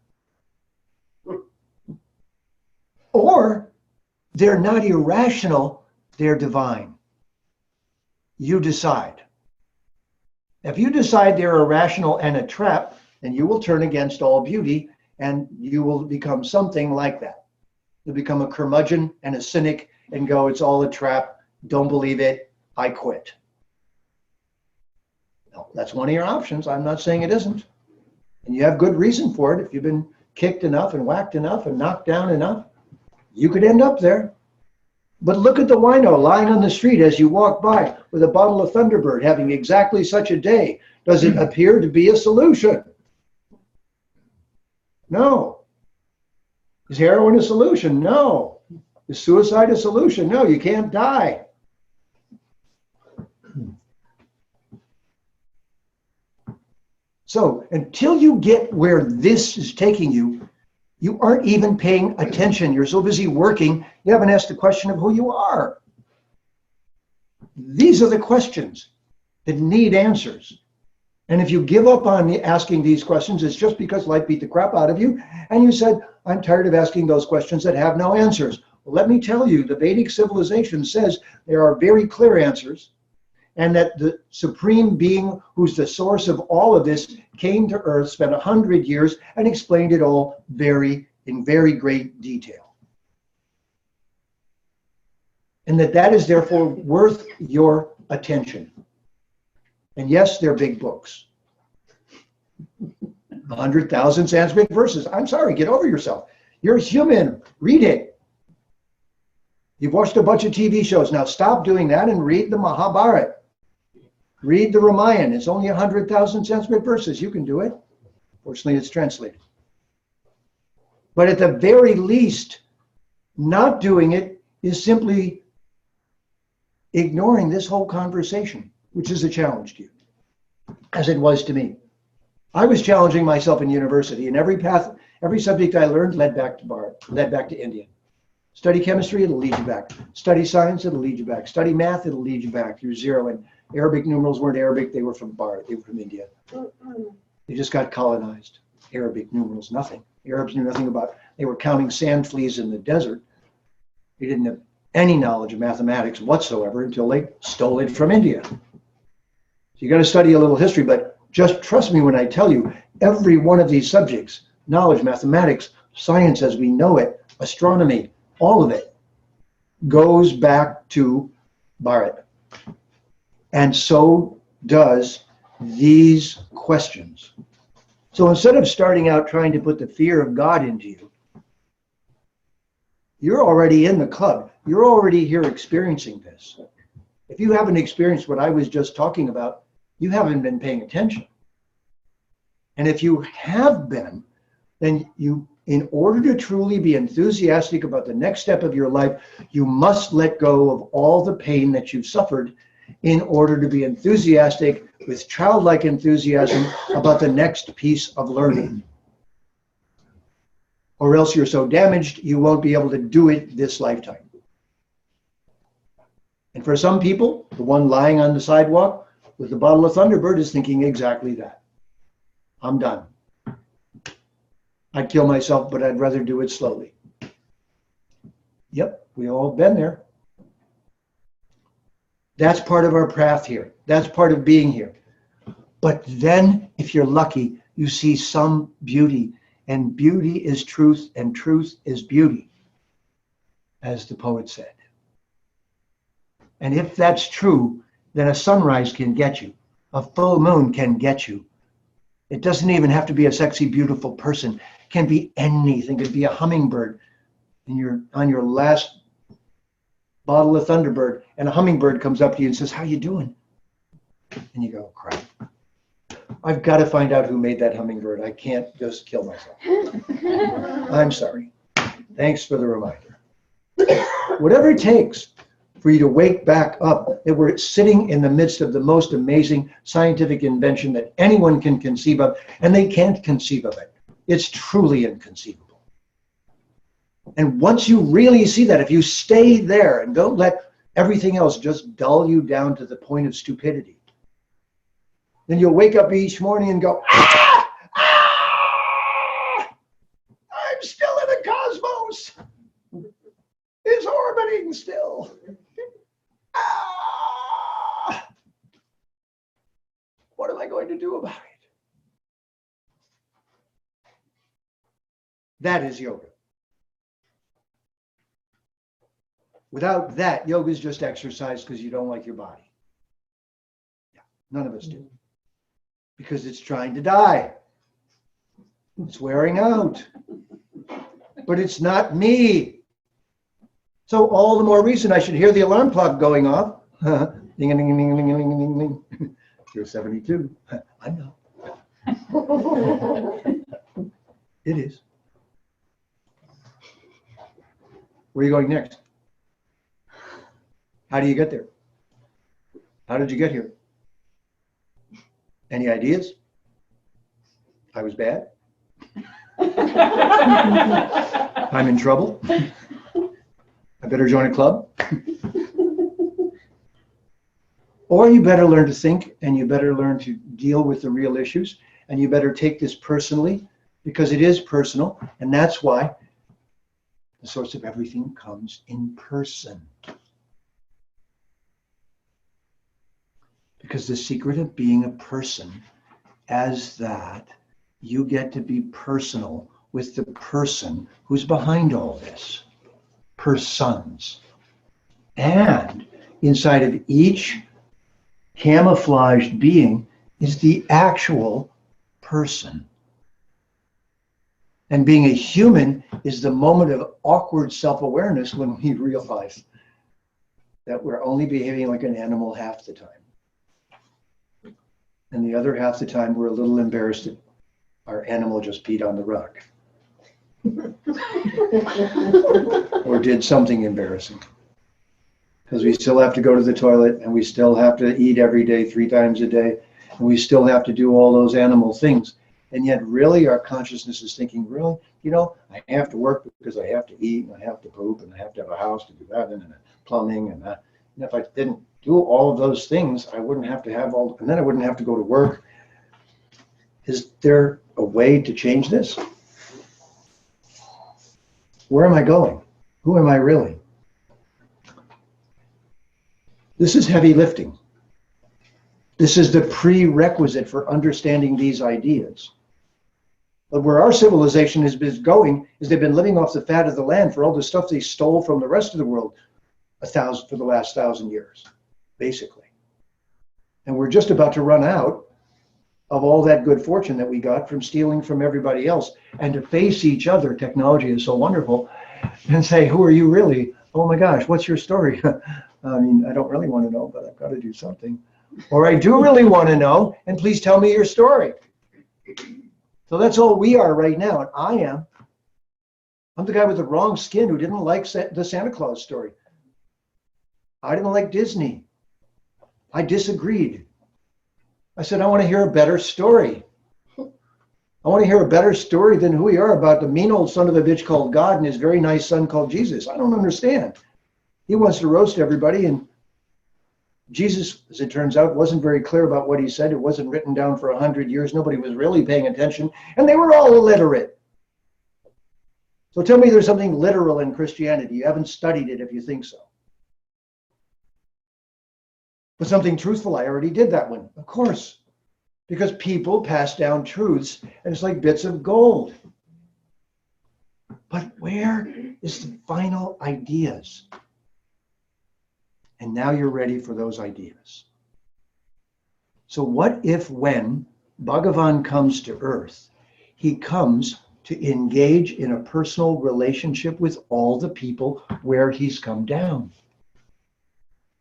Or they're not irrational, they're divine. You decide. If you decide they're irrational and a trap, then you will turn against all beauty and you will become something like that. You'll become a curmudgeon and a cynic and go, it's all a trap, don't believe it, I quit. No, that's one of your options. I'm not saying it isn't. And you have good reason for it. If you've been kicked enough and whacked enough and knocked down enough, you could end up there. But look at the wino lying on the street as you walk by with a bottle of Thunderbird having exactly such a day. Does it appear to be a solution? No. Is heroin a solution? No. Is suicide a solution? No, you can't die. So until you get where this is taking you, you aren't even paying attention. You're so busy working, you haven't asked the question of who you are. These are the questions that need answers. And if you give up on asking these questions, it's just because life beat the crap out of you. And you said, I'm tired of asking those questions that have no answers. Well, let me tell you, the Vedic civilization says there are very clear answers, and that the supreme being who's the source of all of this came to earth, spent 100 years, and explained it all in very great detail. And that is therefore worth your attention. And yes, they're big books. 100,000 Sanskrit verses. I'm sorry, get over yourself. You're human. Read it. You've watched a bunch of TV shows. Now stop doing that and read the Mahabharata. Read the Ramayana. It's only 100,000 Sanskrit verses. You can do it. Fortunately, it's translated. But at the very least, not doing it is simply ignoring this whole conversation, which is a challenge to you, as it was to me. I was challenging myself in university, and every subject I learned led back to Bharat, led back to India. Study chemistry, it'll lead you back. Study science, it'll lead you back. Study math, it'll lead you back. You're zero. And Arabic numerals weren't Arabic, they were from Bharat, they were from India. They just got colonized. Arabic numerals, nothing. Arabs knew nothing about, they were counting sand fleas in the desert. They didn't have any knowledge of mathematics whatsoever until they stole it from India. So you got to study a little history, but just trust me when I tell you, every one of these subjects, knowledge, mathematics, science as we know it, astronomy, all of it, goes back to Bharat. And so does these questions. So instead of starting out trying to put the fear of God into you, you're already in the club. You're already here experiencing this. If you haven't experienced what I was just talking about, you haven't been paying attention. And if you have been, then you, in order to truly be enthusiastic about the next step of your life, you must let go of all the pain that you've suffered in order to be enthusiastic with childlike enthusiasm about the next piece of learning. Or else you're so damaged, you won't be able to do it this lifetime. And for some people, the one lying on the sidewalk with a bottle of Thunderbird is thinking exactly that. I'm done. I'd kill myself, but I'd rather do it slowly. Yep, we all been there. That's part of our path here. That's part of being here. But then, if you're lucky, you see some beauty. And beauty is truth, and truth is beauty, as the poet said. And if that's true, then a sunrise can get you. A full moon can get you. It doesn't even have to be a sexy, beautiful person. It can be anything. It could be a hummingbird. And you're on your last bottle of Thunderbird, and a hummingbird comes up to you and says, "How you doing?" And you go, "Crap. I've got to find out who made that hummingbird. I can't just kill myself." I'm sorry. Thanks for the reminder. Whatever it takes for you to wake back up, that we're sitting in the midst of the most amazing scientific invention that anyone can conceive of, and they can't conceive of it. It's truly inconceivable. And once you really see that, if you stay there and don't let everything else just dull you down to the point of stupidity, then you'll wake up each morning and go, "Ah! Ah! I'm still in the cosmos. It's orbiting still. Ah! What am I going to do about it?" That is yoga. Without that, yoga is just exercise because you don't like your body. Yeah, none of us do. Because it's trying to die. It's wearing out. But it's not me. So all the more reason I should hear the alarm clock going off. Ding, ding, ding, ding, ding, ding, ding, ding. You're 72. I know. It is. Where are you going next? How do you get there? How did you get here? Any ideas? I was bad. I'm in trouble. I better join a club. Or you better learn to think, and you better learn to deal with the real issues, and you better take this personally, because it is personal, and that's why the source of everything comes in person. Because the secret of being a person is that you get to be personal with the person who's behind all this. Persons. And inside of each camouflaged being is the actual person. And being a human is the moment of awkward self-awareness when we realize that we're only behaving like an animal half the time. And the other half the time, we're a little embarrassed that our animal just peed on the rug. Or did something embarrassing. Because we still have to go to the toilet, and we still have to eat every day, 3 times a day, and we still have to do all those animal things. And yet really our consciousness is thinking, really, I have to work because I have to eat, and I have to poop, and I have to have a house to do that, and plumbing, and that. And if I didn't do all of those things, I wouldn't have to have and then I wouldn't have to go to work. Is there a way to change this? Where am I going? Who am I really? This is heavy lifting. This is the prerequisite for understanding these ideas. But where our civilization has been going is they've been living off the fat of the land for all the stuff they stole from the rest of the world for the last 1,000 years, basically. And we're just about to run out of all that good fortune that we got from stealing from everybody else, and to face each other. Technology is so wonderful, and say, who are you really? Oh my gosh, what's your story? I mean, I don't really want to know, but I've got to do something. Or I do really want to know, and please tell me your story. So that's all we are right now, and I'm the guy with the wrong skin who didn't like the Santa Claus story. I didn't like Disney. I disagreed. I said, I want to hear a better story. I want to hear a better story than who we are about the mean old son of a bitch called God and his very nice son called Jesus. I don't understand. He wants to roast everybody, and Jesus, as it turns out, wasn't very clear about what he said. It wasn't written down for 100 years. Nobody was really paying attention, and they were all illiterate. So tell me there's something literal in Christianity. You haven't studied it if you think so. But something truthful, I already did that one, of course. Because people pass down truths, and it's like bits of gold. But where is the final ideas? And now you're ready for those ideas. So what if when Bhagavan comes to earth, he comes to engage in a personal relationship with all the people where he's come down?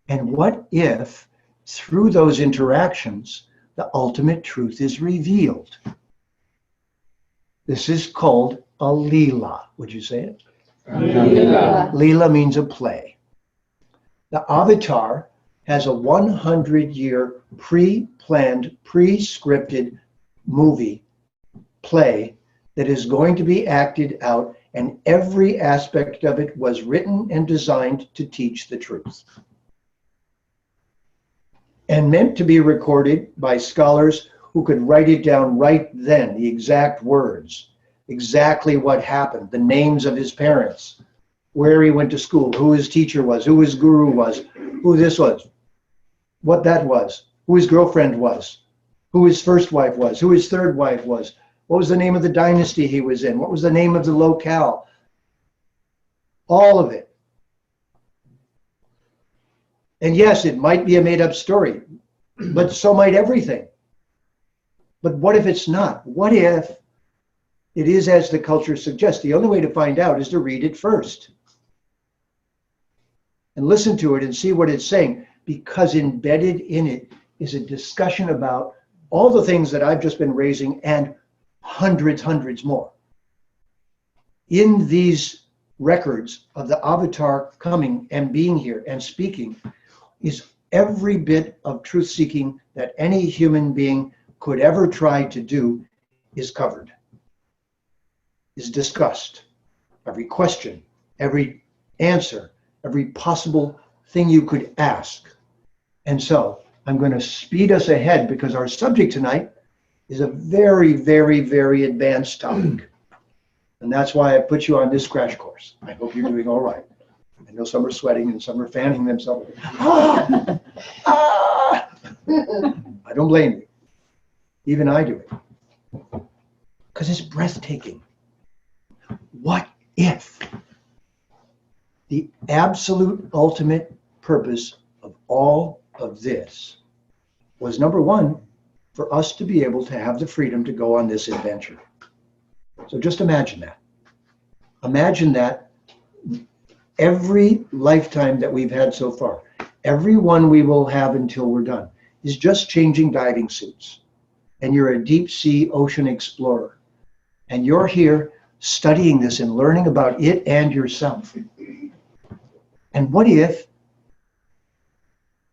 And what if through those interactions, the ultimate truth is revealed? This is called a Leela. Would you say it? Leela. Leela means a play. The Avatar has a 100-year pre-planned, pre-scripted movie play that is going to be acted out, and every aspect of it was written and designed to teach the truth. And meant to be recorded by scholars who could write it down right then, the exact words, exactly what happened, the names of his parents, where he went to school, who his teacher was, who his guru was, who this was, what that was, who his girlfriend was, who his first wife was, who his third wife was, what was the name of the dynasty he was in, what was the name of the locale, all of it. And yes, it might be a made-up story, but so might everything. But what if it's not? What if it is as the culture suggests? The only way to find out is to read it first. And listen to it and see what it's saying, because embedded in it is a discussion about all the things that I've just been raising and hundreds more. In these records of the Avatar coming and being here and speaking is every bit of truth-seeking that any human being could ever try to do is covered, is discussed. Every question, every answer, every possible thing you could ask. And so I'm going to speed us ahead because our subject tonight is a very, very, very advanced topic. And that's why I put you on this crash course. I hope you're doing all right. I know some are sweating and some are fanning themselves. Ah! Ah! I don't blame you. Even I do it. Because it's breathtaking. What if the absolute ultimate purpose of all of this was, number one, for us to be able to have the freedom to go on this adventure? So just imagine that. Imagine that every lifetime that we've had so far, every one we will have until we're done, is just changing diving suits. And you're a deep sea ocean explorer. And you're here studying this and learning about it and yourself. And what if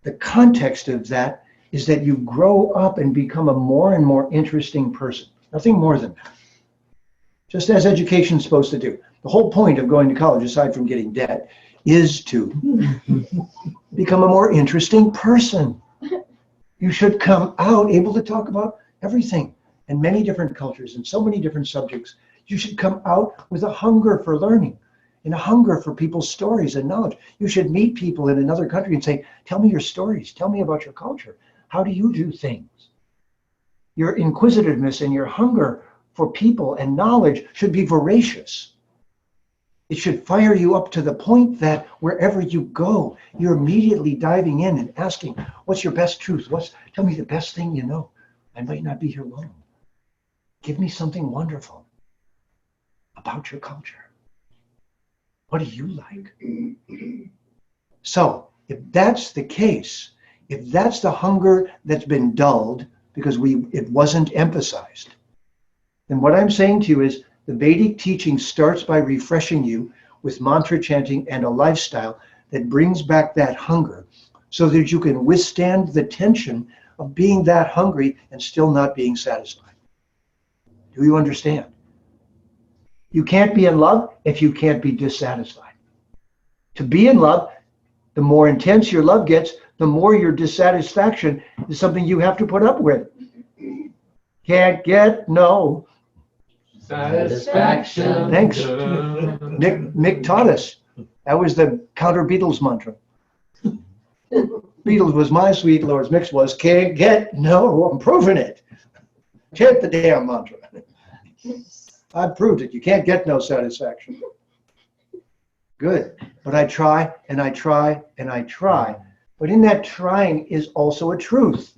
the context of that is that you grow up and become a more and more interesting person? Nothing more than that. Just as education is supposed to do. The whole point of going to college, aside from getting debt, is to become a more interesting person. You should come out able to talk about everything and many different cultures and so many different subjects. You should come out with a hunger for learning and a hunger for people's stories and knowledge. You should meet people in another country and say, tell me your stories. Tell me about your culture. How do you do things? Your inquisitiveness and your hunger for people and knowledge should be voracious. It should fire you up to the point that wherever you go, you're immediately diving in and asking, what's your best truth? Tell me the best thing you know. I might not be here long. Give me something wonderful about your culture. What do you like? So if that's the case, if that's the hunger that's been dulled because it wasn't emphasized, then what I'm saying to you is the Vedic teaching starts by refreshing you with mantra chanting and a lifestyle that brings back that hunger so that you can withstand the tension of being that hungry and still not being satisfied. Do you understand? You can't be in love if you can't be dissatisfied. To be in love, the more intense your love gets, the more your dissatisfaction is something you have to put up with. Can't get no satisfaction. Thanks. Mick taught us. That was the counter Beatles mantra. Beatles was my sweet Lord's, Mick's was can't get no. I'm proving it. Chant the damn mantra. I've proved it. You can't get no satisfaction. Good. But I try and I try and I try. But in that trying is also a truth.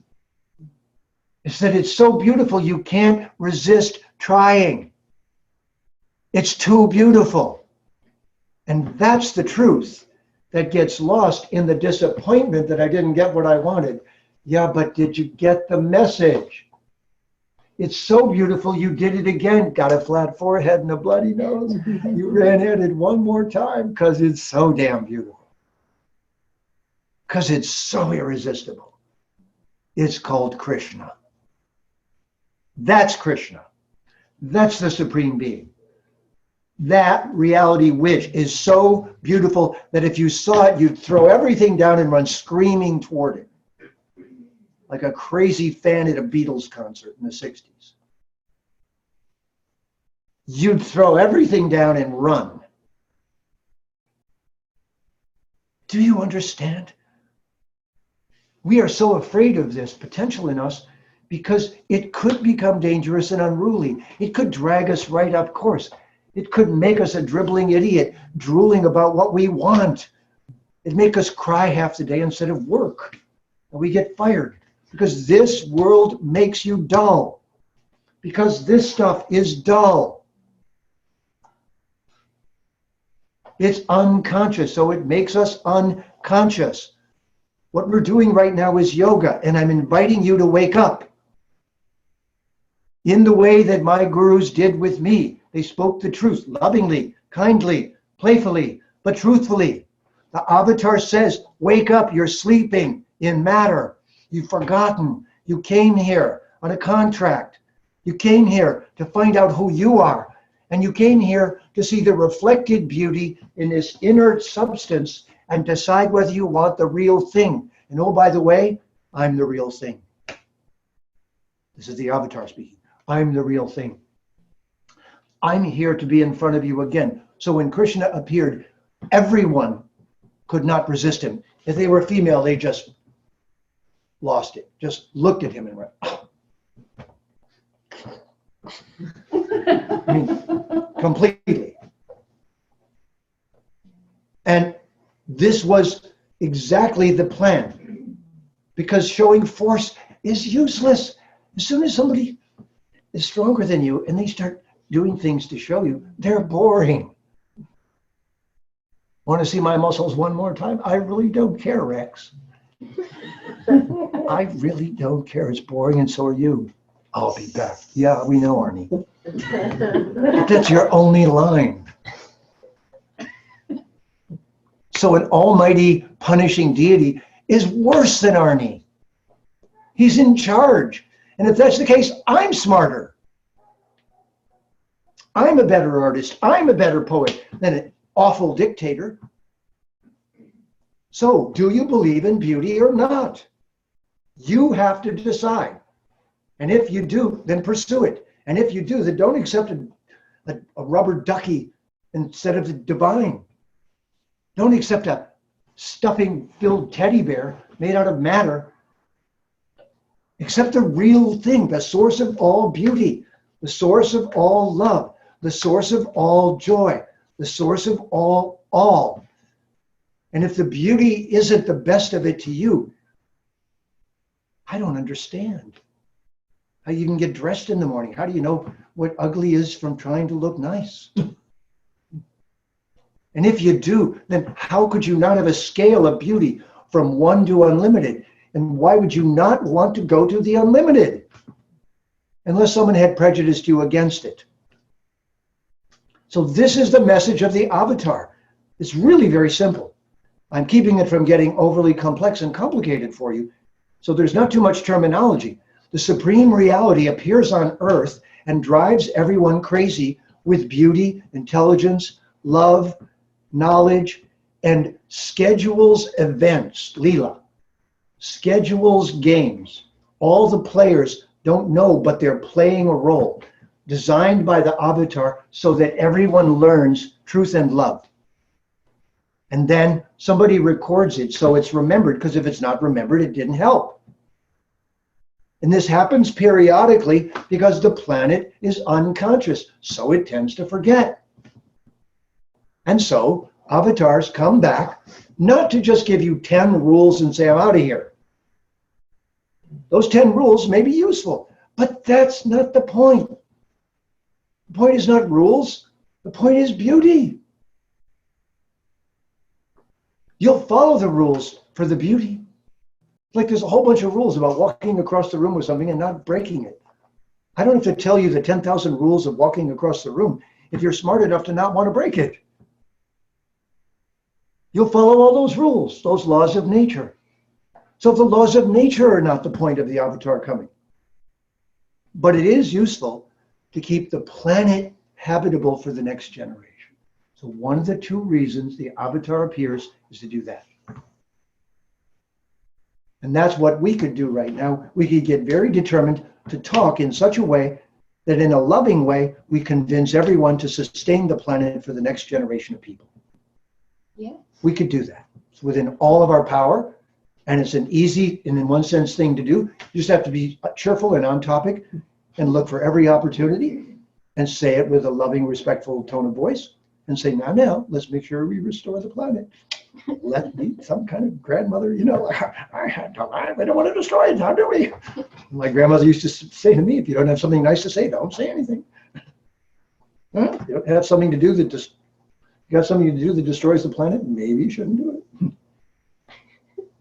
It's that it's so beautiful you can't resist trying. It's too beautiful. And that's the truth that gets lost in the disappointment that I didn't get what I wanted. Yeah, but did you get the message? It's so beautiful, you did it again. Got a flat forehead and a bloody nose. You ran at it one more time because it's so damn beautiful. Because it's so irresistible. It's called Krishna. That's Krishna. That's the Supreme Being. That reality which is so beautiful that if you saw it, you'd throw everything down and run screaming toward it. Like a crazy fan at a Beatles concert in the 60s. You'd throw everything down and run. Do you understand? We are so afraid of this potential in us because it could become dangerous and unruly. It could drag us right off course. It could make us a dribbling idiot, drooling about what we want. It'd make us cry half the day instead of work. And we get fired because this world makes you dull. Because this stuff is dull. It's unconscious, so it makes us unconscious. What we're doing right now is yoga, and I'm inviting you to wake up. In the way that my gurus did with me. They spoke the truth lovingly, kindly, playfully, but truthfully. The avatar says, wake up, you're sleeping in matter. You've forgotten. You came here on a contract. You came here to find out who you are. And you came here to see the reflected beauty in this inert substance and decide whether you want the real thing. And oh, by the way, I'm the real thing. This is the avatar speaking. I'm the real thing. I'm here to be in front of you again. So when Krishna appeared, everyone could not resist him. If they were female, they just lost it. Just looked at him and went, oh. I mean, completely. And this was exactly the plan, because showing force is useless. As soon as somebody is stronger than you and they start doing things to show you, they're boring. Want to see my muscles one more time? I really don't care, Rex. I really don't care. It's boring, and so are you. I'll be back. Yeah, we know, Arnie. That's your only line. So an almighty punishing deity is worse than Arnie. He's in charge. And if that's the case, I'm smarter. I'm a better artist. I'm a better poet than an awful dictator. So, do you believe in beauty or not? You have to decide. And if you do, then pursue it. And if you do, then don't accept a rubber ducky instead of the divine. Don't accept a stuffing-filled teddy bear made out of matter. Accept the real thing, the source of all beauty, the source of all love, the source of all joy, the source of all. And if the beauty isn't the best of it to you, I don't understand how you can get dressed in the morning. How do you know what ugly is from trying to look nice? And if you do, then how could you not have a scale of beauty from 1 to unlimited? And why would you not want to go to the unlimited? Unless someone had prejudiced you against it. So this is the message of the avatar. It's really very simple. I'm keeping it from getting overly complex and complicated for you. So there's not too much terminology. The supreme reality appears on earth and drives everyone crazy with beauty, intelligence, love, knowledge, and schedules events, Leela. Schedules games. All the players don't know, but they're playing a role, designed by the avatar so that everyone learns truth and love. And then somebody records it so it's remembered, because if it's not remembered, it didn't help. And this happens periodically because the planet is unconscious, so it tends to forget. And so avatars come back, not to just give you 10 rules and say, I'm out of here. Those 10 rules may be useful, but that's not the point. The point is not rules. The point is beauty. You'll follow the rules for the beauty. Like there's a whole bunch of rules about walking across the room with something and not breaking it. I don't have to tell you the 10,000 rules of walking across the room if you're smart enough to not want to break it. You'll follow all those rules, those laws of nature. So the laws of nature are not the point of the avatar coming. But it is useful to keep the planet habitable for the next generation. So one of the 2 reasons the avatar appears is to do that. And that's what we could do right now. We could get very determined to talk in such a way that in a loving way, we convince everyone to sustain the planet for the next generation of people. Yeah. We could do that. It's within all of our power, and it's an easy and in one sense thing to do. You just have to be cheerful and on topic and look for every opportunity and say it with a loving, respectful tone of voice and say, now, let's make sure we restore the planet. Let me, some kind of grandmother, we don't want to destroy it, now do we? My grandmother used to say to me, if you don't have something nice to say, don't say anything. Huh? You don't have something to do that you got something to do that destroys the planet, maybe you shouldn't do it.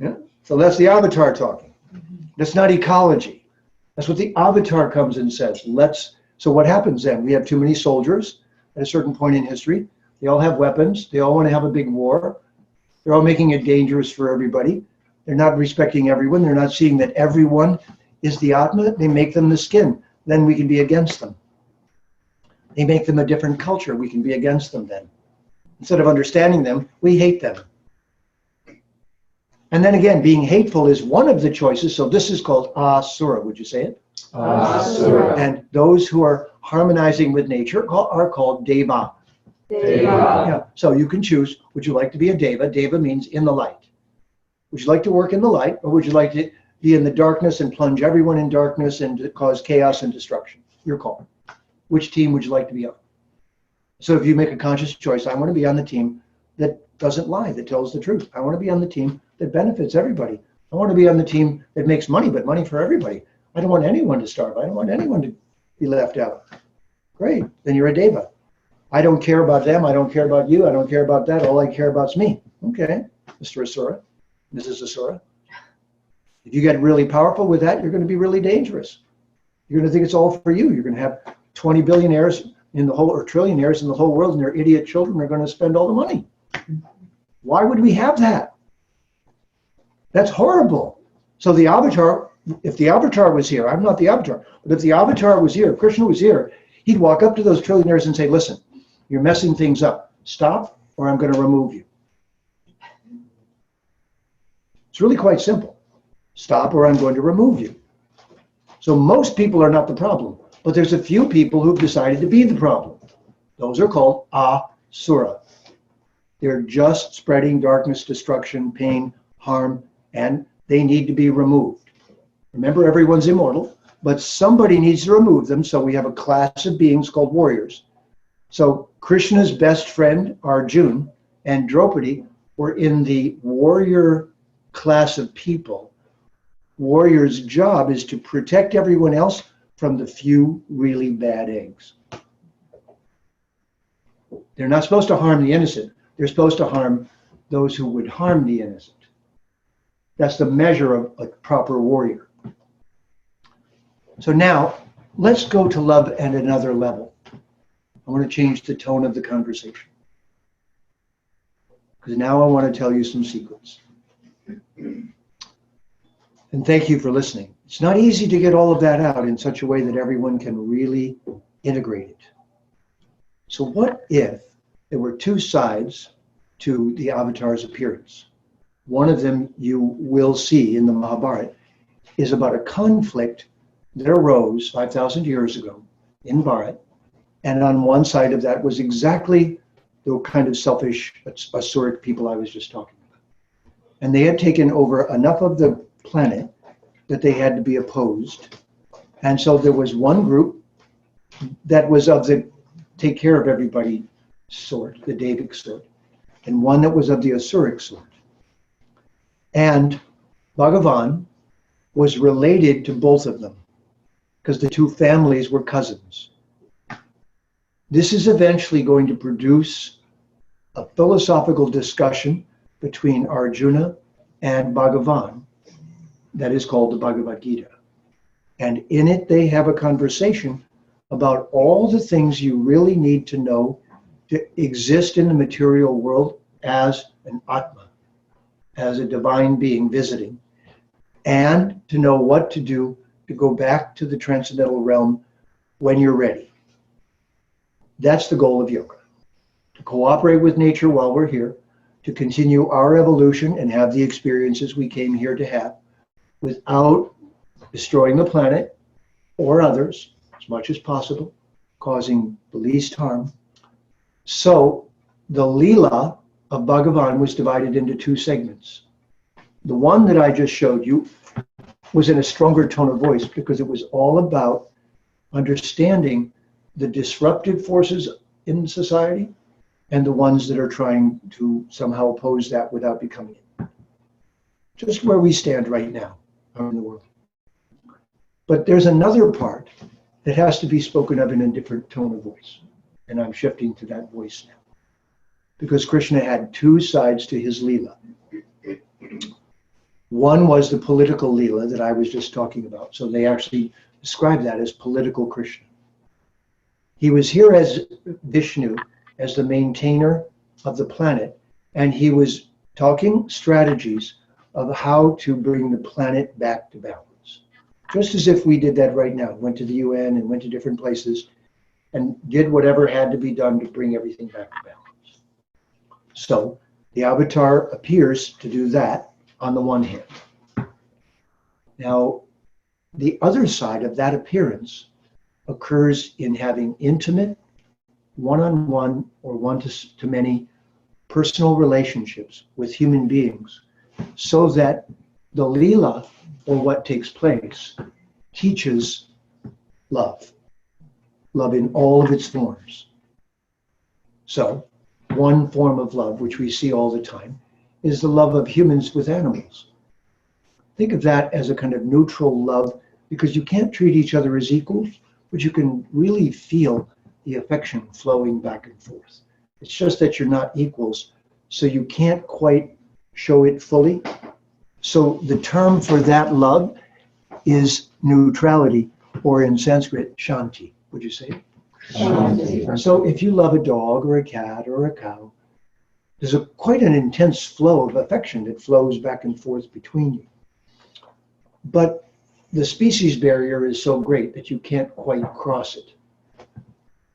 Yeah. So that's the avatar talking. That's not ecology. That's what the avatar comes and says. So what happens then? We have too many soldiers at a certain point in history. They all have weapons. They all want to have a big war. They're all making it dangerous for everybody. They're not respecting everyone. They're not seeing that everyone is the Atma. They make them the skin. Then we can be against them. They make them a different culture. We can be against them then. Instead of understanding them, we hate them. And then again, being hateful is one of the choices. So this is called asura. Would you say it? Asura. And those who are harmonizing with nature are called deva. Deva. Yeah. So you can choose, would you like to be a deva? Deva means in the light. Would you like to work in the light, or would you like to be in the darkness and plunge everyone in darkness and to cause chaos and destruction? Your call. Which team would you like to be on? So if you make a conscious choice, I want to be on the team that doesn't lie, that tells the truth. I want to be on the team that benefits everybody. I want to be on the team that makes money, but money for everybody. I don't want anyone to starve. I don't want anyone to be left out. Great, then you're a deva. I don't care about them. I don't care about you. I don't care about that. All I care about is me. Okay, Mr. Asura, Mrs. Asura. If you get really powerful with that, you're going to be really dangerous. You're going to think it's all for you. You're going to have 20 billionaires in the whole, or trillionaires in the whole world, and their idiot children are going to spend all the money. Why would we have that? That's horrible. So the avatar, if the avatar was here, I'm not the avatar, but if the avatar was here, if Krishna was here, he'd walk up to those trillionaires and say, listen, you're messing things up. Stop, or I'm going to remove you. It's really quite simple. Stop, or I'm going to remove you. So most people are not the problem, but there's a few people who've decided to be the problem. Those are called asura. They're just spreading darkness, destruction, pain, harm, and they need to be removed. Remember, everyone's immortal, but somebody needs to remove them, so we have a class of beings called warriors. So Krishna's best friend, Arjuna, and Draupadi were in the warrior class of people. Warrior's job is to protect everyone else from the few really bad eggs. They're not supposed to harm the innocent. They're supposed to harm those who would harm the innocent. That's the measure of a proper warrior. So now, let's go to love at another level. I want to change the tone of the conversation, because now I want to tell you some secrets. And thank you for listening. It's not easy to get all of that out in such a way that everyone can really integrate it. So what if there were two sides to the avatar's appearance? One of them you will see in the Mahabharata is about a conflict that arose 5,000 years ago in Bharat. And on one side of that was exactly the kind of selfish Asuric people I was just talking about. And they had taken over enough of the planet that they had to be opposed. And so there was one group that was of the take care of everybody sort, the Devic sort, and one that was of the Asuric sort. And Bhagavan was related to both of them because the two families were cousins. This is eventually going to produce a philosophical discussion between Arjuna and Bhagavan that is called the Bhagavad Gita. And in it, they have a conversation about all the things you really need to know to exist in the material world as an Atma, as a divine being visiting, and to know what to do to go back to the transcendental realm when you're ready. That's the goal of yoga, to cooperate with nature while we're here, to continue our evolution and have the experiences we came here to have without destroying the planet or others as much as possible, causing the least harm. So the Leela of Bhagavan was divided into two segments. The one that I just showed you was in a stronger tone of voice because it was all about understanding the disruptive forces in society and the ones that are trying to somehow oppose that without becoming it. Just where we stand right now in the world. But there's another part that has to be spoken of in a different tone of voice. And I'm shifting to that voice now. Because Krishna had two sides to his Leela. One was the political Leela that I was just talking about. So they actually describe that as political Krishna. He was here as Vishnu, as the maintainer of the planet, and he was talking strategies of how to bring the planet back to balance. Just as if we did that right now, went to the UN and went to different places and did whatever had to be done to bring everything back to balance. So the avatar appears to do that, on the one hand. Now, the other side of that appearance occurs in having intimate, one-on-one or one-to-many personal relationships with human beings, so that the Leela, or what takes place, teaches love. Love in all of its forms. So, one form of love, which we see all the time, is the love of humans with animals. Think of that as a kind of neutral love, because you can't treat each other as equals, but you can really feel the affection flowing back and forth. It's just that you're not equals, so you can't quite show it fully. So the term for that love is neutrality, or in Sanskrit, shanti. Would you say it? Shanti. So if you love a dog or a cat or a cow, there's quite an intense flow of affection that flows back and forth between you. But the species barrier is so great that you can't quite cross it.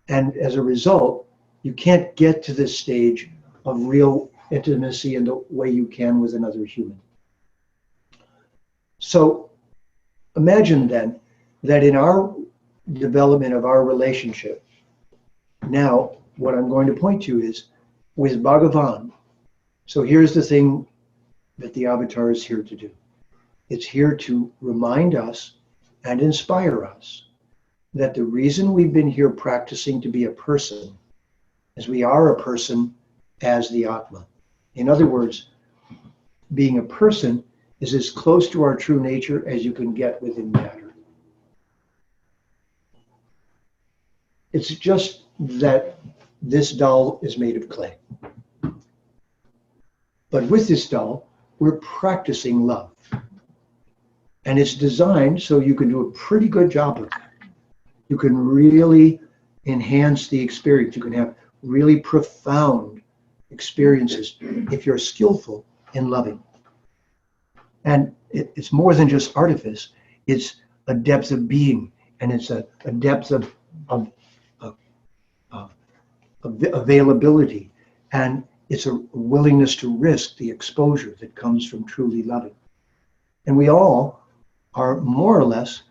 And as a result, you can't get to this stage of real intimacy in the way you can with another human. So imagine then that in our development of our relationship, now what I'm going to point to is with Bhagavan. So here's the thing that the avatar is here to do. It's here to remind us and inspire us that the reason we've been here practicing to be a person is we are a person as the Atma. In other words, being a person is as close to our true nature as you can get within matter. It's just that this doll is made of clay. But with this doll, we're practicing love. And it's designed so you can do a pretty good job of it. You can really enhance the experience. You can have really profound experiences if you're skillful in loving. And it's more than just artifice. It's a depth of being, and it's a depth of availability, and it's a willingness to risk the exposure that comes from truly loving. And we all are more or less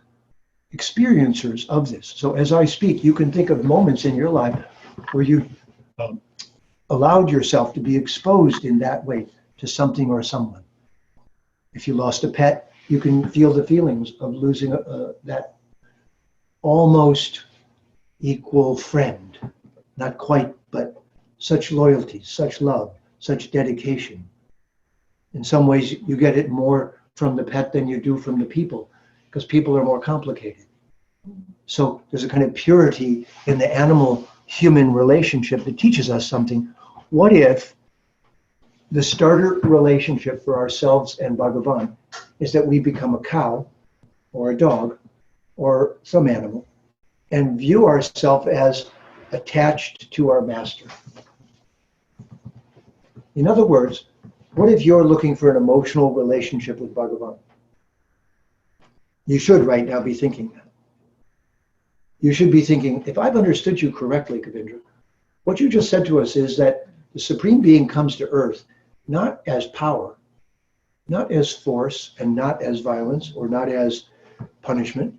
experiencers of this. So as I speak, you can think of moments in your life where you allowed yourself to be exposed in that way to something or someone. If you lost a pet, you can feel the feelings of losing that almost equal friend. Not quite, but such loyalty, such love, such dedication. In some ways, you get it more from the pet than you do from the people, because people are more complicated. So there's a kind of purity in the animal-human relationship that teaches us something. What if the starter relationship for ourselves and Bhagavan is that we become a cow or a dog or some animal and view ourselves as attached to our master? In other words, what if you're looking for an emotional relationship with Bhagavan? You should right now be thinking that. You should be thinking, if I've understood you correctly, Kavindra, what you just said to us is that the Supreme Being comes to earth not as power, not as force, and not as violence, or not as punishment.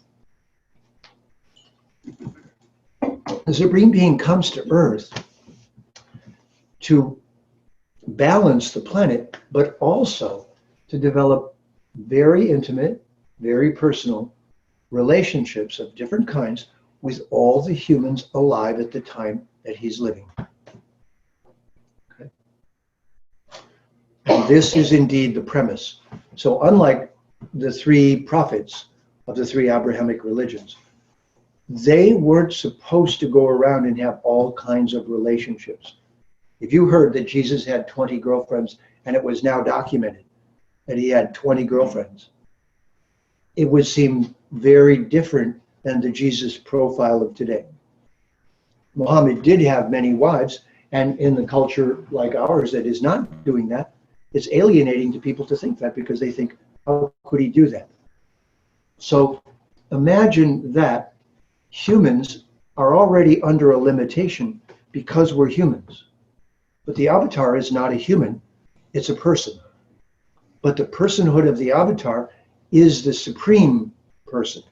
The Supreme Being comes to earth to balance the planet, but also to develop very intimate, very personal relationships of different kinds with all the humans alive at the time that he's living. Okay. And this is indeed the premise. So unlike the three prophets of the three Abrahamic religions, they weren't supposed to go around and have all kinds of relationships. If you heard that Jesus had 20 girlfriends and it was now documented that he had 20 girlfriends, it would seem very different than the Jesus profile of today. Muhammad did have many wives, and in the culture like ours that is not doing that, it's alienating to people to think that, because they think, how could he do that? So imagine that humans are already under a limitation because we're humans. But the avatar is not a human, it's a person. But the personhood of the avatar is the supreme person.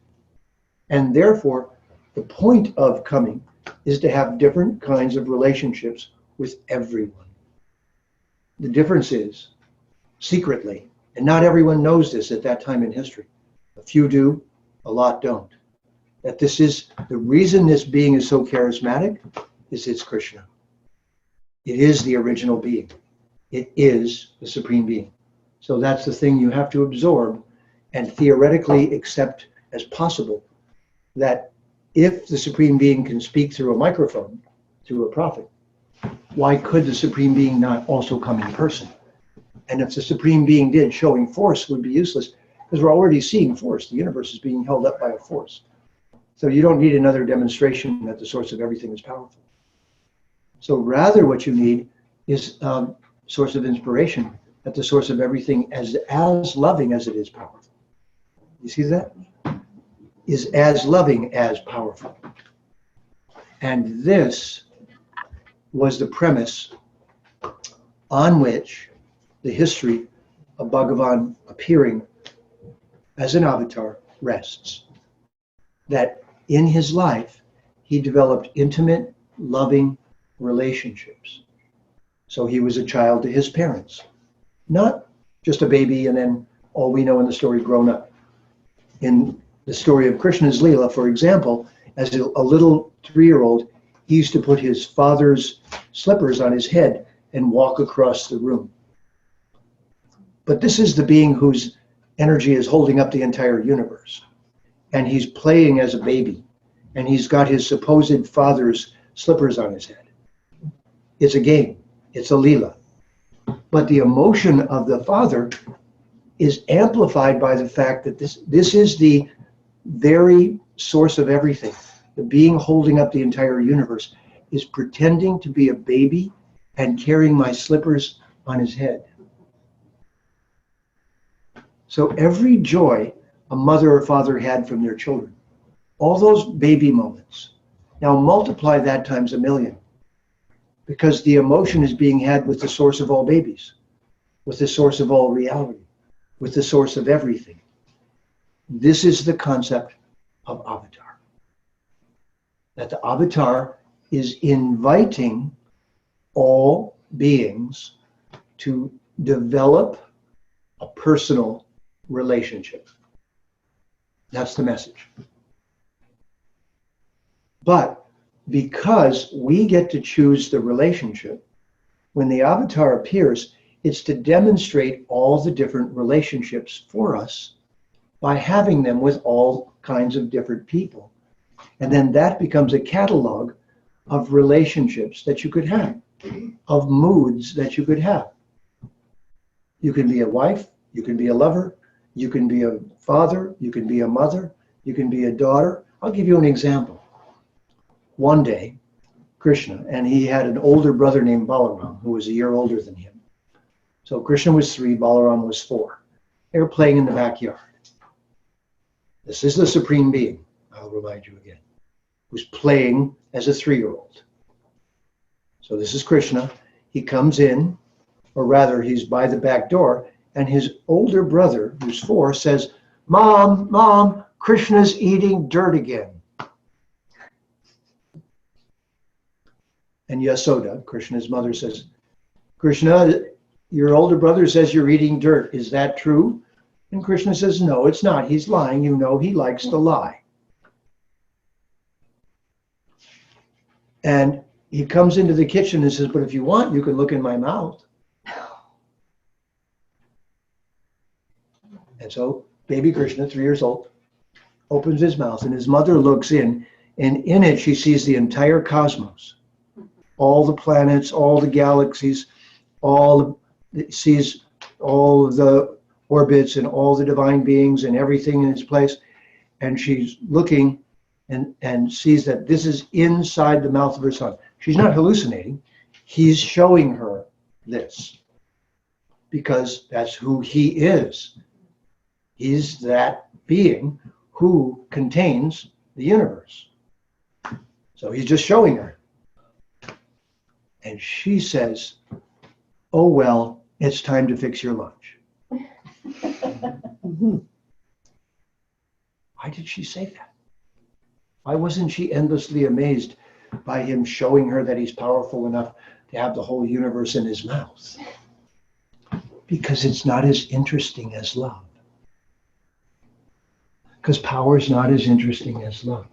And therefore, the point of coming is to have different kinds of relationships with everyone. The difference is, secretly, and not everyone knows this at that time in history. A few do, a lot don't. That this is, the reason this being is so charismatic is it's Krishna. It is the original being. It is the supreme being. So that's the thing you have to absorb and theoretically accept as possible, that if the supreme being can speak through a microphone, through a prophet, why could the supreme being not also come in person? And if the supreme being did, showing force would be useless, because we're already seeing force. The universe is being held up by a force. So you don't need another demonstration that the source of everything is powerful. So rather what you need is a source of inspiration, that the source of everything as loving as it is powerful. You see that? Is as loving as powerful. And this was the premise on which the history of Bhagavan appearing as an avatar rests. That in his life, he developed intimate, loving relationships. So he was a child to his parents, not just a baby and then all we know in the story grown up. In the story of Krishna's Leela, for example, as a little 3-year-old, he used to put his father's slippers on his head and walk across the room. But this is the being whose energy is holding up the entire universe. And he's playing as a baby. And he's got his supposed father's slippers on his head. It's a game. It's a Leela. But the emotion of the father is amplified by the fact that this is the very source of everything. The being holding up the entire universe is pretending to be a baby and carrying my slippers on his head. So every joy a mother or father had from their children, all those baby moments, now multiply that times 1,000,000, because the emotion is being had with the source of all babies, with the source of all reality, with the source of everything. This is the concept of avatar. That the avatar is inviting all beings to develop a personal relationship. That's the message. But because we get to choose the relationship, when the avatar appears, it's to demonstrate all the different relationships for us by having them with all kinds of different people. And then that becomes a catalog of relationships that you could have, of moods that you could have. You can be a wife, you can be a lover, you can be a father, you can be a mother, you can be a daughter. I'll give you an example. One day, Krishna, and he had an older brother named Balaram, who was a year older than him. So Krishna was 3, Balaram was 4. They were playing in the backyard. This is the Supreme Being, I'll remind you again, who's playing as a 3-year-old. So this is Krishna. He comes in, or rather he's by the back door, and his older brother, who's 4, says, Mom, Krishna's eating dirt again. And Yasoda, Krishna's mother, says, Krishna, your older brother says you're eating dirt. Is that true? And Krishna says, no, it's not. He's lying. You know, he likes to lie. And he comes into the kitchen and says, but if you want, you can look in my mouth. And so baby Krishna, 3 years old, opens his mouth and his mother looks in, and in it she sees the entire cosmos, all the planets, all the galaxies, sees all of the orbits and all the divine beings and everything in its place. And she's looking and sees that this is inside the mouth of her son. She's not hallucinating. He's showing her this because that's who he is. He's that being who contains the universe. So he's just showing her. And she says, oh, well, it's time to fix your lunch. Why did she say that? Why wasn't she endlessly amazed by him showing her that he's powerful enough to have the whole universe in his mouth? Because it's not as interesting as love. Because power is not as interesting as love.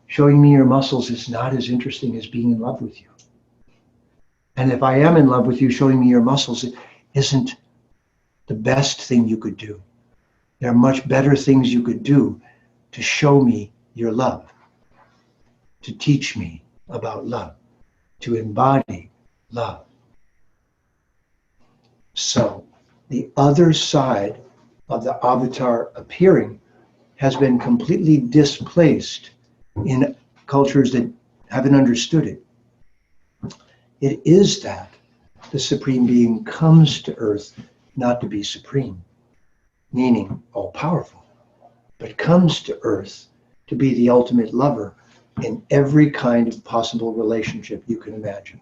Showing me your muscles is not as interesting as being in love with you. And if I am in love with you, showing me your muscles isn't the best thing you could do. There are much better things you could do to show me your love, to teach me about love, to embody love. So the other side of the avatar appearing has been completely displaced in cultures that haven't understood it. It is that the Supreme Being comes to earth not to be supreme, meaning all-powerful, but comes to earth to be the ultimate lover in every kind of possible relationship you can imagine,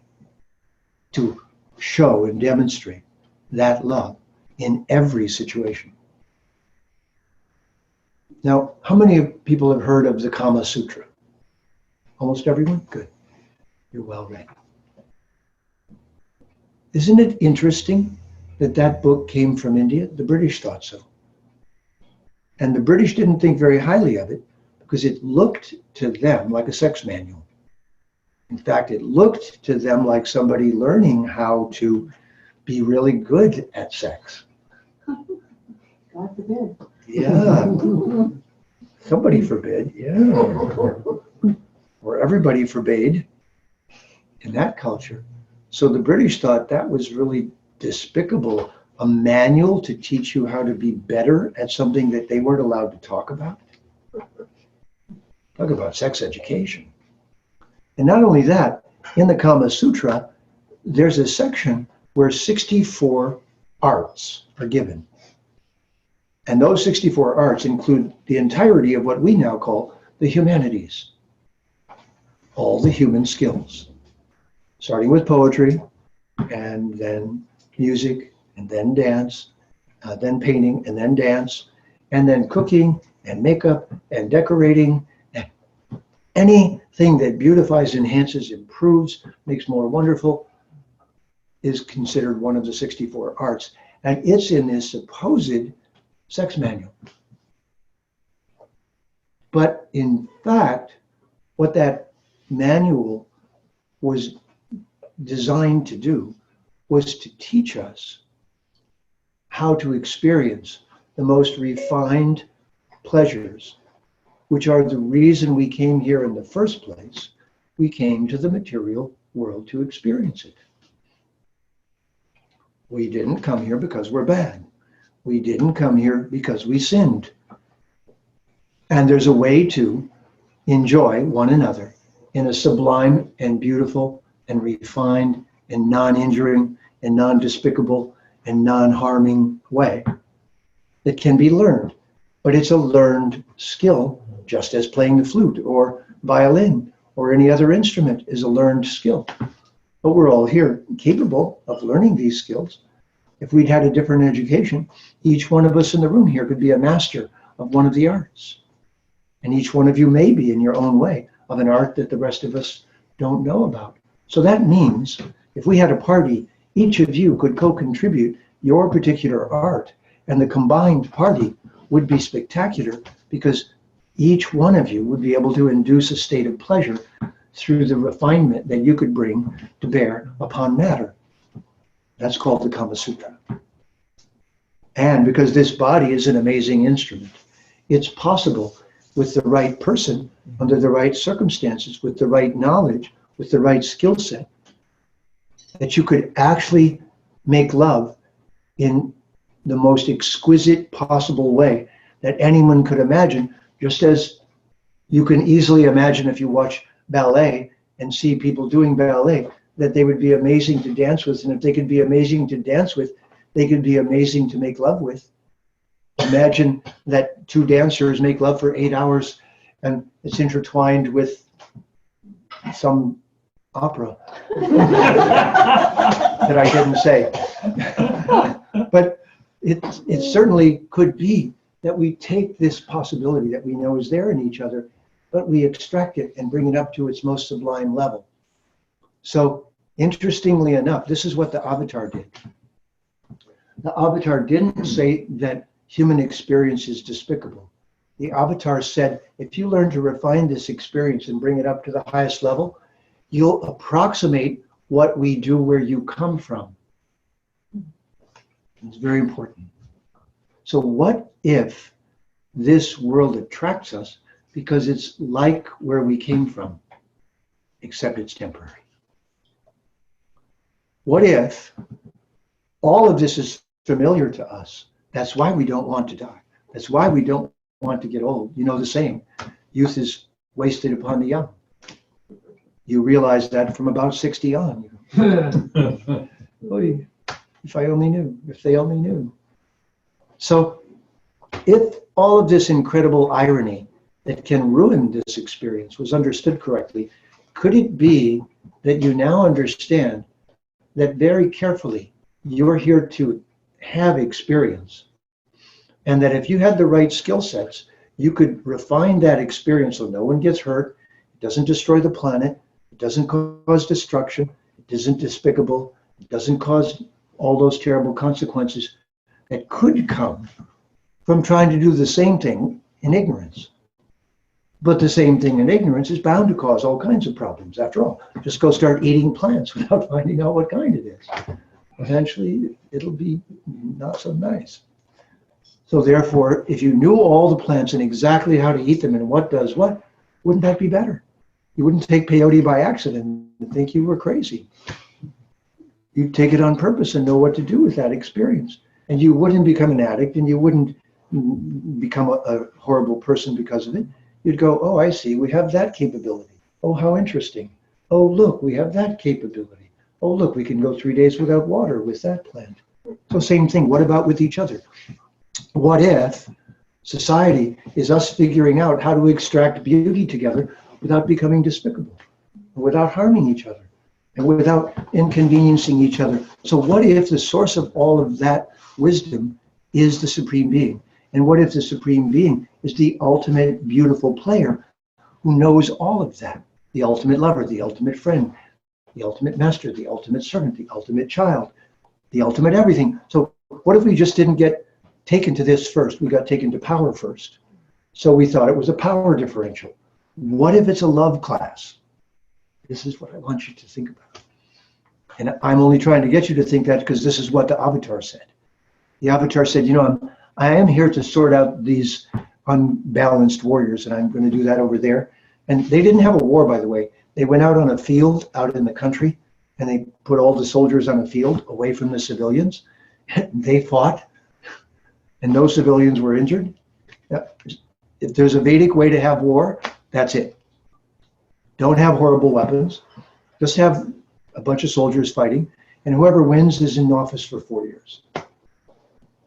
to show and demonstrate that love in every situation. Now, how many people have heard of the Kama Sutra? Almost everyone? Good. You're well read. Isn't it interesting that that book came from India? The British thought so. And the British didn't think very highly of it because it looked to them like a sex manual. In fact, it looked to them like somebody learning how to be really good at sex. God forbid. Yeah. Somebody forbid, yeah. Or everybody forbade in that culture. So the British thought that was really despicable, a manual to teach you how to be better at something that they weren't allowed to talk about. Talk about sex education. And not only that, in the Kama Sutra, there's a section where 64 arts are given. And those 64 arts include the entirety of what we now call the humanities. All the human skills, starting with poetry, and then music, and then dance, then painting, and then dance, and then cooking, and makeup, and decorating, and anything that beautifies, enhances, improves, makes more wonderful, is considered one of the 64 arts. And it's in this supposed sex manual. But in fact, what that manual was designed to do was to teach us how to experience the most refined pleasures, which are the reason we came here in the first place. We came to the material world to experience it. We didn't come here because we're bad. We didn't come here because we sinned. And there's a way to enjoy one another in a sublime and beautiful and refined and non-injuring and non-despicable and non-harming way that can be learned. But it's a learned skill, just as playing the flute or violin or any other instrument is a learned skill. But we're all here capable of learning these skills. If we'd had a different education, each one of us in the room here could be a master of one of the arts. And each one of you may be in your own way of an art that the rest of us don't know about. So that means if we had a party, each of you could co-contribute your particular art, and the combined party would be spectacular because each one of you would be able to induce a state of pleasure through the refinement that you could bring to bear upon matter. That's called the Kama Sutra. And because this body is an amazing instrument, it's possible with the right person, under the right circumstances, with the right knowledge, with the right skill set, that you could actually make love in the most exquisite possible way that anyone could imagine, just as you can easily imagine if you watch ballet and see people doing ballet, that they would be amazing to dance with. And if they could be amazing to dance with, they could be amazing to make love with. Imagine that two dancers make love for 8 hours and it's intertwined with some opera that I didn't say. But it certainly could be that we take this possibility that we know is there in each other, but we extract it and bring it up to its most sublime level. So interestingly enough, this is what the avatar did. The avatar didn't say that human experience is despicable. The avatar said, if you learn to refine this experience and bring it up to the highest level, you'll approximate what we do where you come from. It's very important. So what if this world attracts us because it's like where we came from, except it's temporary? What if all of this is familiar to us? That's why we don't want to die. That's why we don't want to get old. You know the saying, youth is wasted upon the young. You realize that from about 60 on. Oy, if I only knew, if they only knew. So if all of this incredible irony that can ruin this experience was understood correctly, could it be that you now understand that very carefully you're here to have experience, and that if you had the right skill sets, you could refine that experience so no one gets hurt, it doesn't destroy the planet, it doesn't cause destruction, it isn't despicable, it doesn't cause all those terrible consequences that could come from trying to do the same thing in ignorance. But the same thing in ignorance is bound to cause all kinds of problems. After all, just go start eating plants without finding out what kind it is. Eventually, it'll be not so nice. So therefore, if you knew all the plants and exactly how to eat them and what does what, wouldn't that be better? You wouldn't take peyote by accident and think you were crazy. You'd take it on purpose and know what to do with that experience. And you wouldn't become an addict, and you wouldn't become a horrible person because of it. You'd go, oh, I see, we have that capability. Oh, how interesting. Oh, look, we have that capability. Oh, look, we can go 3 days without water with that plant. So same thing, what about with each other? What if society is us figuring out how to extract beauty together without becoming despicable, without harming each other, and without inconveniencing each other? So what if the source of all of that wisdom is the Supreme Being? And what if the Supreme Being is the ultimate beautiful player who knows all of that? The ultimate lover, the ultimate friend, the ultimate master, the ultimate servant, the ultimate child, the ultimate everything. So what if we just didn't get taken to this first? We got taken to power first. So we thought it was a power differential. What if it's a love class? This is what I want you to think about. And I'm only trying to get you to think that because this is what the avatar said. The avatar said, you know, I am here to sort out these unbalanced warriors, and I'm going to do that over there. And they didn't have a war, by the way. They went out on a field out in the country, and they put all the soldiers on a field away from the civilians. They fought, and no civilians were injured. If there's a Vedic way to have war, that's it. Don't have horrible weapons. Just have a bunch of soldiers fighting, and whoever wins is in office for 4 years.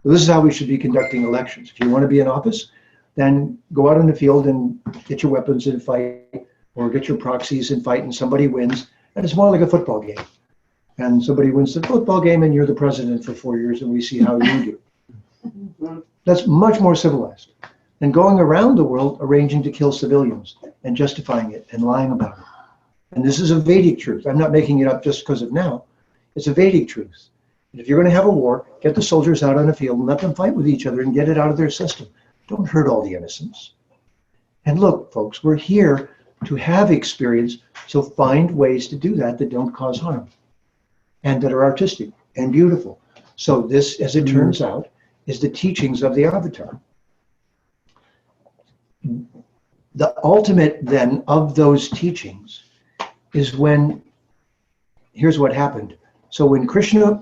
So this is how we should be conducting elections. If you want to be in office, then go out in the field and get your weapons and fight, or get your proxies and fight, and somebody wins. And it's more like a football game. And somebody wins the football game, and you're the president for 4 years, and we see how you do. That's much more civilized than going around the world arranging to kill civilians and justifying it and lying about it. And this is a Vedic truth. I'm not making it up just because of now. It's a Vedic truth. And if you're going to have a war, get the soldiers out on the field and let them fight with each other and get it out of their system. Don't hurt all the innocents. And look, folks, we're here to have experience, so find ways to do that that don't cause harm and that are artistic and beautiful. So this, as it turns out, is the teachings of the avatar. The ultimate, then, of those teachings is when, here's what happened. So when Krishna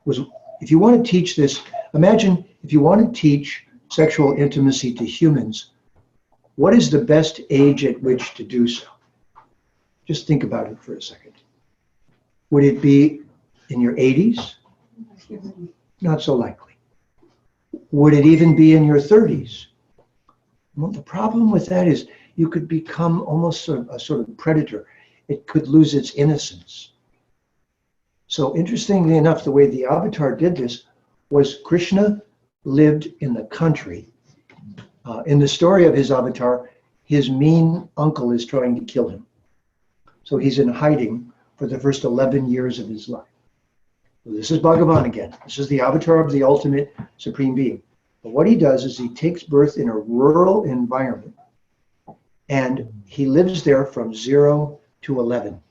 was, if you want to teach this, imagine if you want to teach sexual intimacy to humans, what is the best age at which to do so? Just think about it for a second. Would it be in your 80s? Not so likely. Would it even be in your 30s? Well, the problem with that is you could become almost a sort of predator. It could lose its innocence. So interestingly enough, the way the avatar did this was Krishna lived in the country In the story of his avatar, his mean uncle is trying to kill him. So he's in hiding for the first 11 years of his life. So this is Bhagavan again. This is the avatar of the ultimate supreme being. But what he does is he takes birth in a rural environment, and he lives there from 0 to 11.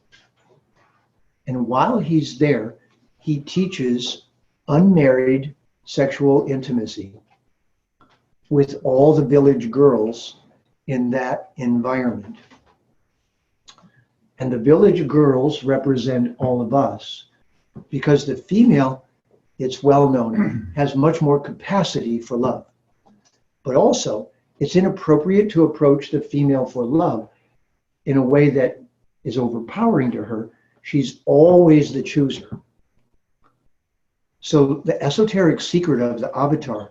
And while he's there, he teaches unmarried sexual intimacy with all the village girls in that environment. And the village girls represent all of us, because the female, it's well known, has much more capacity for love. But also, it's inappropriate to approach the female for love in a way that is overpowering to her. She's always the chooser. So the esoteric secret of the avatar,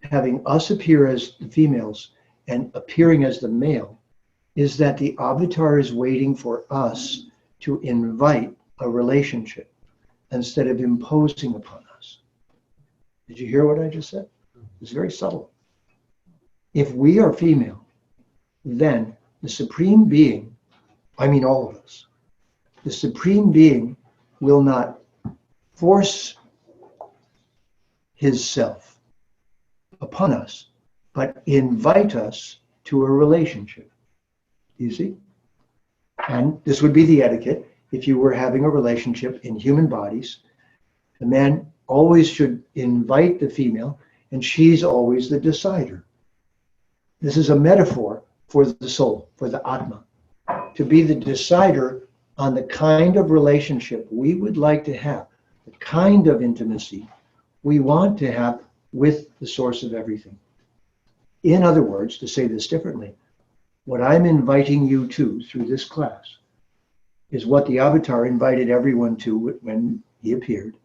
having us appear as the females and appearing as the male, is that the avatar is waiting for us to invite a relationship instead of imposing upon us. Did you hear what I just said? It's very subtle. If we are female, then the supreme being, I mean all of us, the supreme being will not force his self upon us, but invite us to a relationship. You see? And this would be the etiquette. If you were having a relationship in human bodies, the man always should invite the female, and she's always the decider. This is a metaphor for the soul, for the Atma, to be the decider on the kind of relationship we would like to have, the kind of intimacy we want to have with the source of everything. In other words, to say this differently, what I'm inviting you to through this class is what the avatar invited everyone to when he appeared,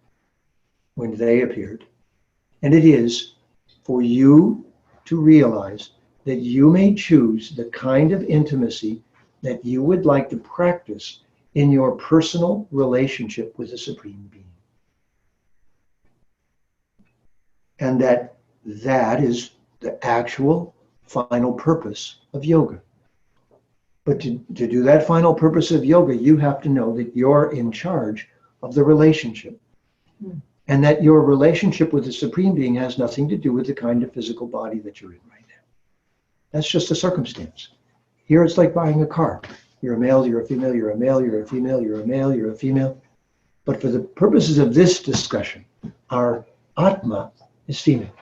when they appeared. And it is for you to realize that you may choose the kind of intimacy that you would like to practice in your personal relationship with the Supreme Being. And that is the actual final purpose of yoga. But to do that final purpose of yoga, you have to know that you're in charge of the relationship. And that your relationship with the Supreme Being has nothing to do with the kind of physical body that you're in right now. That's just a circumstance. Here it's like buying a car. You're a male, you're a female, you're a male, you're a female, you're a male, you're a female. But for the purposes of this discussion, our Atma is female.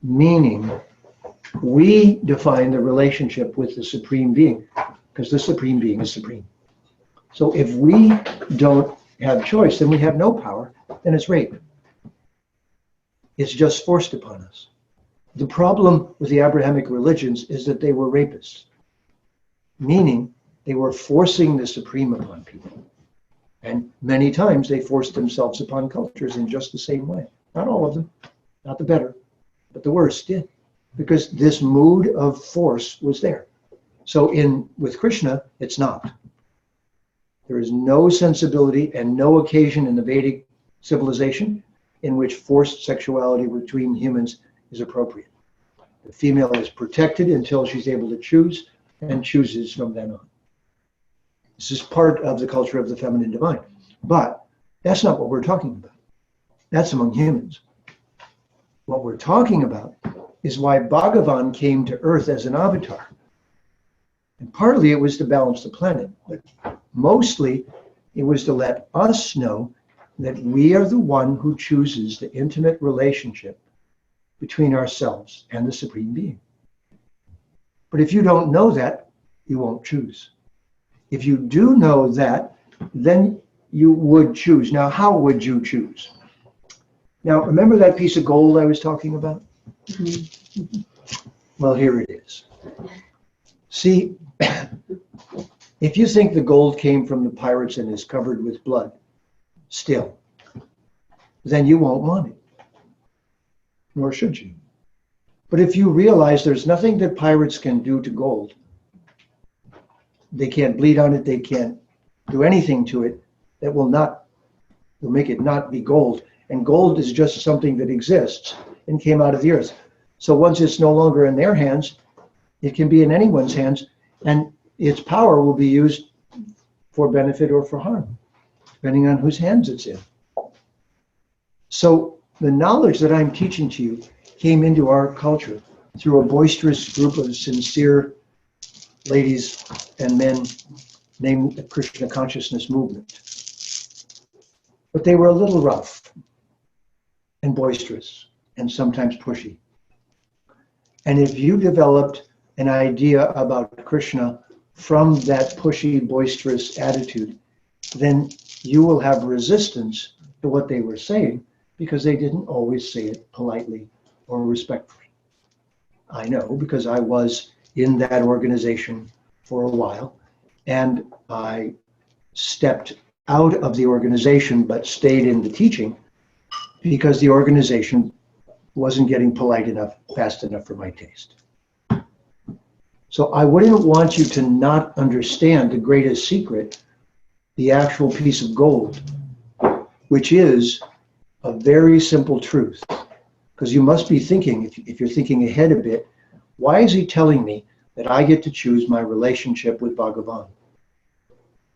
Meaning, we define the relationship with the Supreme Being, because the Supreme Being is supreme. So if we don't have choice, then we have no power, then it's rape. It's just forced upon us. The problem with the Abrahamic religions is that they were rapists, meaning they were forcing the supreme upon people. And many times they forced themselves upon cultures in just the same way. Not all of them, not the better, but the worst did, because this mood of force was there. So with Krishna, it's not. There is no sensibility and no occasion in the Vedic civilization in which forced sexuality between humans is appropriate. The female is protected until she's able to choose, and chooses from then on. This is part of the culture of the feminine divine. But that's not what we're talking about. That's among humans. What we're talking about is why Bhagavan came to Earth as an avatar. And partly it was to balance the planet, but mostly it was to let us know that we are the one who chooses the intimate relationship between ourselves and the Supreme Being. But if you don't know that, you won't choose. If you do know that, then you would choose. Now, how would you choose? Now, remember that piece of gold I was talking about? Well, here it is. See, if you think the gold came from the pirates and is covered with blood, still, then you won't want it. Nor should you. But if you realize there's nothing that pirates can do to gold, they can't bleed on it, they can't do anything to it that will make it not be gold. And gold is just something that exists and came out of the earth. So once it's no longer in their hands, it can be in anyone's hands, and its power will be used for benefit or for harm, depending on whose hands it's in. So the knowledge that I'm teaching to you came into our culture through a boisterous group of sincere ladies and men named the Krishna Consciousness Movement. But they were a little rough and boisterous and sometimes pushy. And if you developed an idea about Krishna from that pushy, boisterous attitude, then you will have resistance to what they were saying because they didn't always say it politely or respectfully. I know because I was in that organization for a while, and I stepped out of the organization but stayed in the teaching because the organization wasn't getting polite enough, fast enough for my taste. So I wouldn't want you to not understand the greatest secret, the actual piece of gold, which is a very simple truth. Because you must be thinking, if you're thinking ahead a bit, why is he telling me that I get to choose my relationship with Bhagavan?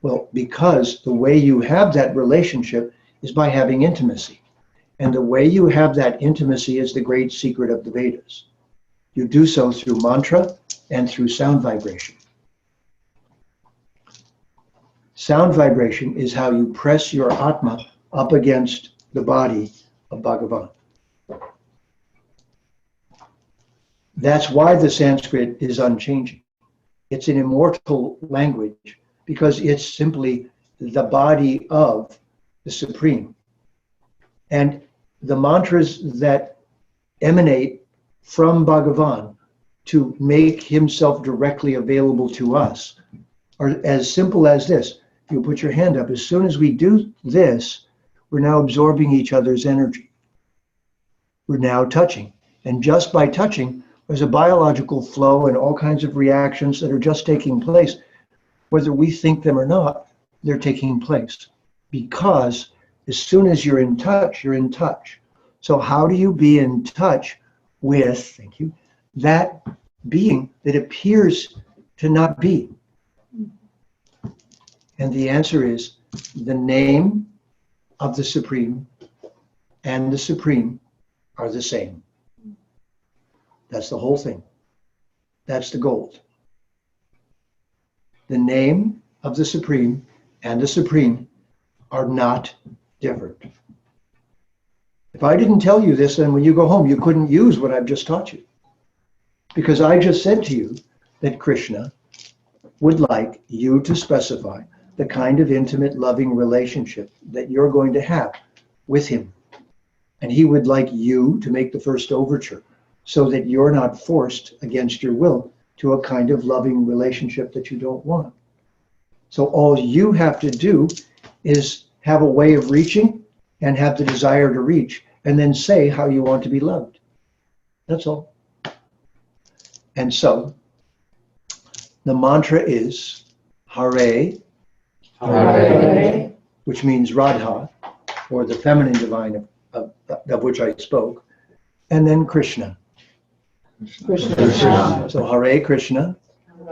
Well, because the way you have that relationship is by having intimacy. And the way you have that intimacy is the great secret of the Vedas. You do so through mantra and through sound vibration. Sound vibration is how you press your Atma up against the body of Bhagavan. That's why the Sanskrit is unchanging. It's an immortal language because it's simply the body of the Supreme. And the mantras that emanate from Bhagavan to make himself directly available to us are as simple as this. You put your hand up. As soon as we do this, we're now absorbing each other's energy. We're now touching. And just by touching, there's a biological flow and all kinds of reactions that are just taking place. Whether we think them or not, they're taking place. Because as soon as you're in touch, you're in touch. So how do you be in touch with, thank you, that being that appears to not be? And the answer is the name of the Supreme and the Supreme are the same. That's the whole thing. That's the gold. The name of the Supreme and the Supreme are not different. If I didn't tell you this, then when you go home, you couldn't use what I've just taught you. Because I just said to you that Krishna would like you to specify the kind of intimate, loving relationship that you're going to have with him. And he would like you to make the first overture so that you're not forced against your will to a kind of loving relationship that you don't want. So all you have to do is have a way of reaching and have the desire to reach, and then say how you want to be loved. That's all. And so the mantra is Hare, Hare, which means Radha, or the feminine divine of which I spoke, and then Krishna. Krishna, So Hare Krishna,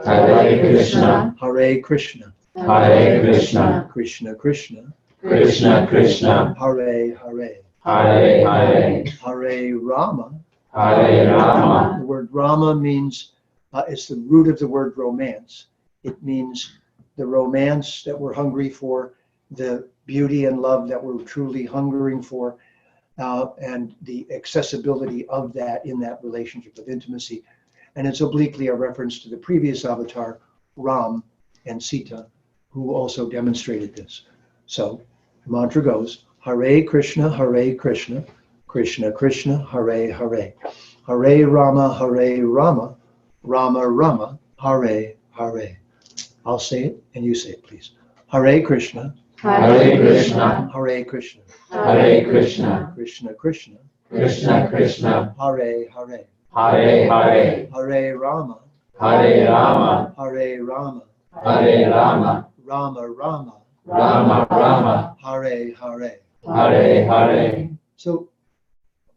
Hare Krishna, Hare Krishna, Hare Krishna, Krishna Krishna, Krishna Krishna, Hare Hare, Hare Hare, Hare Rama. Hare Rama, The word Rama means, it's the root of the word romance. It means the romance that we're hungry for, the beauty and love that we're truly hungering for, and the accessibility of that in that relationship of intimacy. And it's obliquely a reference to the previous avatar, Ram and Sita, who also demonstrated this. So the mantra goes, Hare Krishna, Krishna Krishna, Hare Hare. Hare Rama, Rama Rama, Hare Hare. I'll say it and you say it, please. Hare Krishna, Hare Krishna, Hare Krishna, Hare Krishna, Krishna Krishna, Krishna Krishna, Hare Hare. Hare Hare, Hare Rama, Hare Rama, Hare Rama, Hare Rama, Rama Rama, Rama Rama, Hare Hare. Hare Hare. So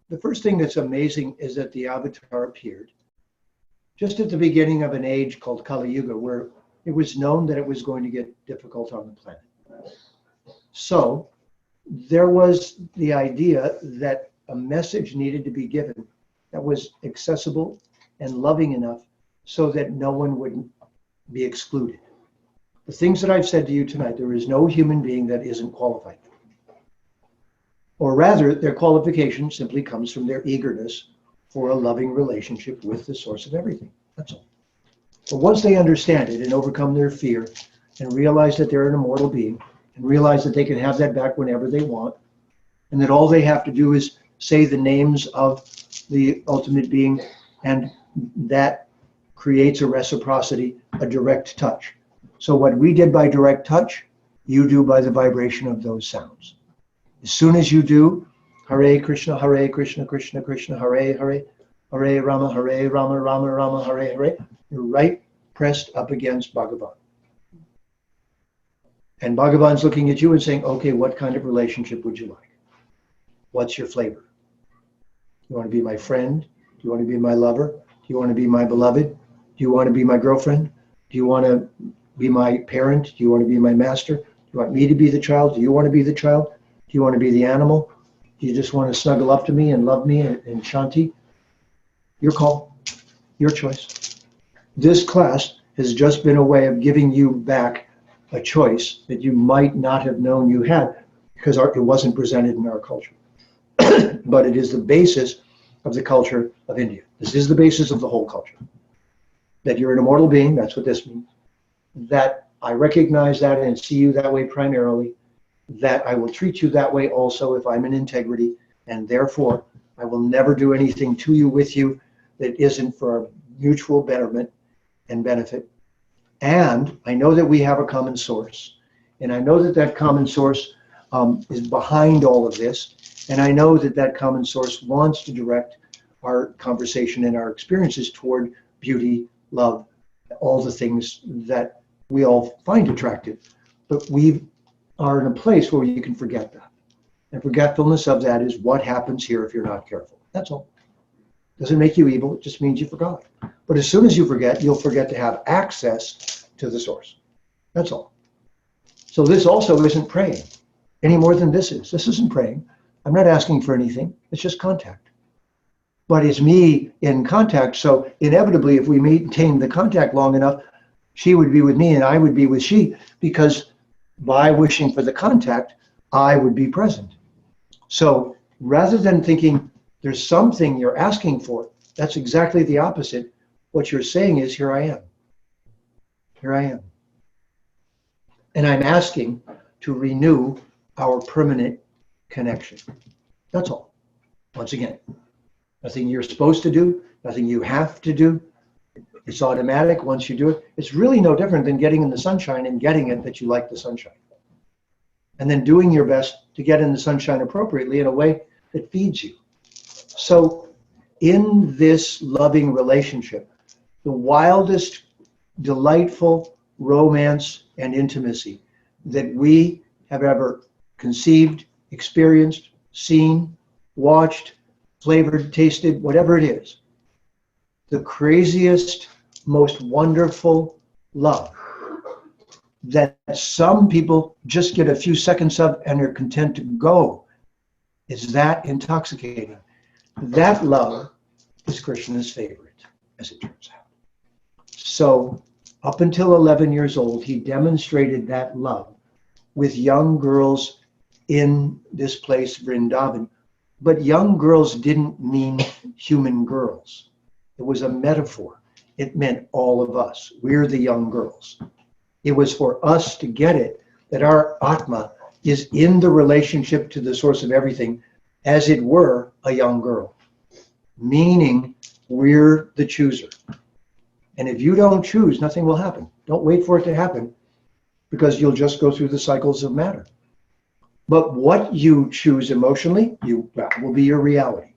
The first thing that's amazing is that the avatar appeared just at the beginning of an age called Kali Yuga, where it was known that it was going to get difficult on the planet. So there was the idea that a message needed to be given that was accessible and loving enough so that no one would be excluded. The things that I've said to you tonight, there is no human being that isn't qualified. Or rather, their qualification simply comes from their eagerness for a loving relationship with the source of everything. That's all. But once they understand it and overcome their fear and realize that they're an immortal being and realize that they can have that back whenever they want, and that all they have to do is say the names of the ultimate being, and that creates a reciprocity, a direct touch. So what we did by direct touch, you do by the vibration of those sounds. As soon as you do, Hare Krishna, Krishna Krishna, Hare Hare, Hare Rama, Rama Rama, Hare Hare, you're right pressed up against Bhagavan. And Bhagavan's looking at you and saying, okay, what kind of relationship would you like? What's your flavor? You want to be my friend? Do you want to be my lover? Do you want to be my beloved? Do you want to be my girlfriend? Do you want to be my parent? Do you want to be my master? Do you want me to be the child? Do you want to be the child? Do you want to be the animal? Do you just want to snuggle up to me and love me and shanti? Your call, your choice. This class has just been a way of giving you back a choice that you might not have known you had because it wasn't presented in our culture. But it is the basis of the culture of India. This is the basis of the whole culture. That you're an immortal being, that's what this means. That I recognize that and see you that way primarily. That I will treat you that way also if I'm in integrity, and therefore I will never do anything to you, with you, that isn't for our mutual betterment and benefit. And I know that we have a common source, and I know that that common source is behind all of this, and I know that that common source wants to direct our conversation and our experiences toward beauty, love, all the things that we all find attractive. But we are in a place where you can forget that. And forgetfulness of that is what happens here if you're not careful. That's all. Doesn't make you evil, it just means you forgot. But as soon as you forget, you'll forget to have access to the source. That's all. So this also isn't praying any more than this is. This isn't praying. I'm not asking for anything. It's just contact. But it's me in contact. So inevitably, if we maintain the contact long enough, she would be with me and I would be with she, because by wishing for the contact, I would be present. So rather than thinking there's something you're asking for, that's exactly the opposite. What you're saying is, here I am. Here I am. And I'm asking to renew our permanent connection. That's all. Once again, nothing you're supposed to do, nothing you have to do. It's automatic once you do it. It's really no different than getting in the sunshine and getting it that you like the sunshine. And then doing your best to get in the sunshine appropriately in a way that feeds you. So in this loving relationship, the wildest, delightful romance and intimacy that we have ever conceived, experienced, seen, watched, flavored, tasted, whatever it is, the craziest, most wonderful love that some people just get a few seconds of and are content to go is that intoxicating. That love is Krishna's favorite, as it turns out. So up until 11 years old, he demonstrated that love with young girls in this place, Vrindavan. But young girls didn't mean human girls. It was a metaphor. It meant all of us. We're the young girls. It was for us to get it, that our Atma is in the relationship to the source of everything, as it were a young girl. Meaning, we're the chooser. And if you don't choose, nothing will happen. Don't wait for it to happen, because you'll just go through the cycles of matter. But what you choose emotionally, that will be your reality.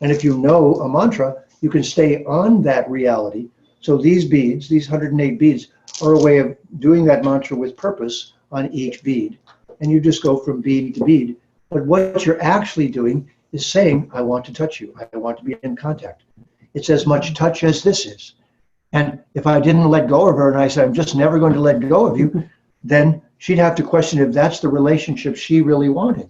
And if you know a mantra, you can stay on that reality. So these beads, these 108 beads, are a way of doing that mantra with purpose on each bead. And you just go from bead to bead. But what you're actually doing is saying, I want to touch you. I want to be in contact. It's as much touch as this is. And if I didn't let go of her and I said, I'm just never going to let go of you, then she'd have to question if that's the relationship she really wanted.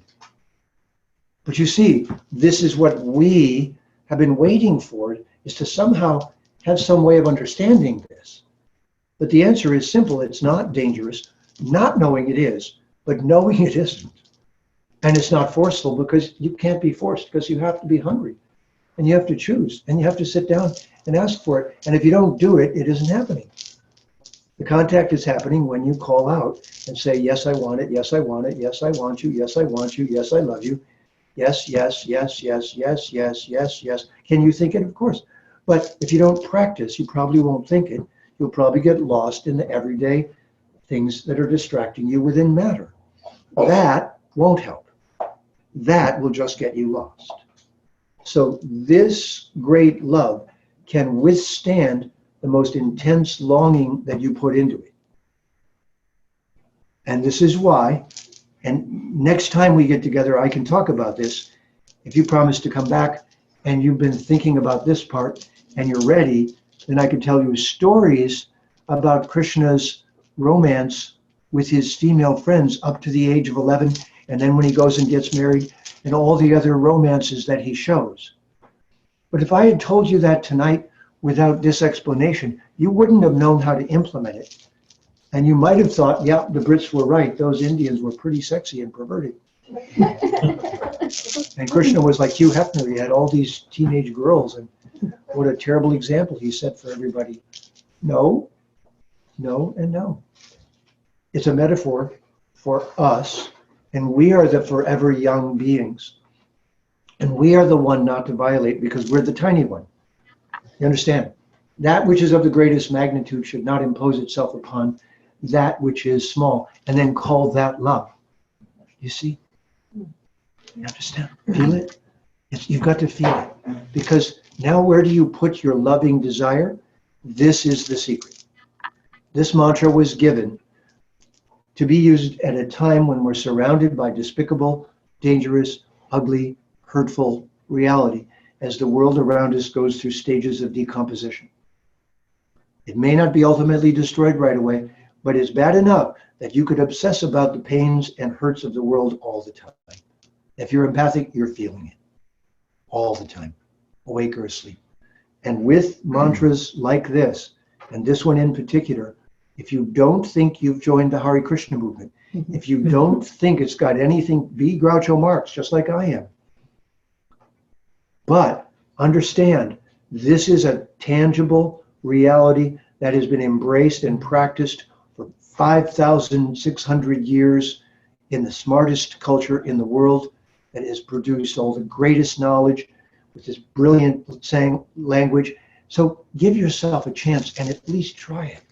But you see, this is what we have been waiting for, is to somehow have some way of understanding this. But the answer is simple. It's not dangerous. Not knowing it is, but knowing it isn't. And it's not forceful, because you can't be forced, because you have to be hungry. And you have to choose. And you have to sit down and ask for it. And if you don't do it, it isn't happening. The contact is happening when you call out and say, yes, I want it. Yes, I want it. Yes, I want you. Yes, I want you. Yes, I love you. Yes, yes, yes, yes, yes, yes, yes, yes. Can you think it? Of course. But if you don't practice, you probably won't think it. You'll probably get lost in the everyday things that are distracting you within matter. That won't help. That will just get you lost. So this great love can withstand the most intense longing that you put into it. And this is why, and next time we get together, I can talk about this. If you promise to come back and you've been thinking about this part and you're ready, then I can tell you stories about Krishna's romance with his female friends up to the age of 11, and then when he goes and gets married, and all the other romances that he shows. But if I had told you that tonight without this explanation, you wouldn't have known how to implement it. And you might have thought, yeah, the Brits were right. Those Indians were pretty sexy and perverted. And Krishna was like Hugh Hefner. He had all these teenage girls, and what a terrible example he set for everybody. No, no, and no. It's a metaphor for us, and we are the forever young beings. And we are the one not to violate, because we're the tiny one. You understand? That which is of the greatest magnitude should not impose itself upon that which is small, and then call that love. You see? You understand? Feel it? You've got to feel it. Because now where do you put your loving desire? This is the secret. This mantra was given to be used at a time when we're surrounded by despicable, dangerous, ugly, hurtful reality as the world around us goes through stages of decomposition. It may not be ultimately destroyed right away, but it's bad enough that you could obsess about the pains and hurts of the world all the time. If you're empathic, you're feeling it all the time, awake or asleep. And with mantras like this, and this one in particular, if you don't think you've joined the Hare Krishna movement, if you don't think it's got anything, be Groucho Marx, just like I am. But understand, this is a tangible reality that has been embraced and practiced for 5,600 years in the smartest culture in the world, that has produced all the greatest knowledge with this brilliant saying language. So give yourself a chance and at least try it.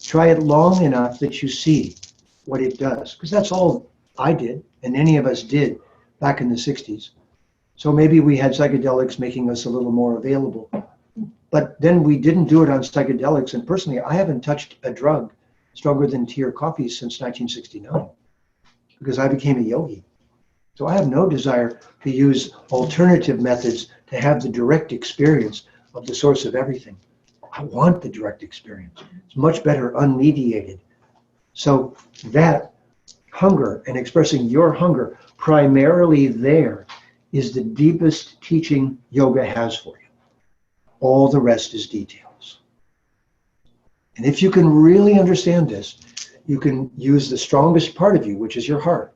Try it long enough that you see what it does. Because that's all I did, and any of us did back in the 60s. So maybe we had psychedelics making us a little more available. But then we didn't do it on psychedelics. And personally, I haven't touched a drug stronger than tea or coffee since 1969, because I became a yogi. So I have no desire to use alternative methods to have the direct experience of the source of everything. I want the direct experience. It's much better unmediated. So that hunger and expressing your hunger primarily there is the deepest teaching yoga has for you. All the rest is details. And if you can really understand this, you can use the strongest part of you, which is your heart,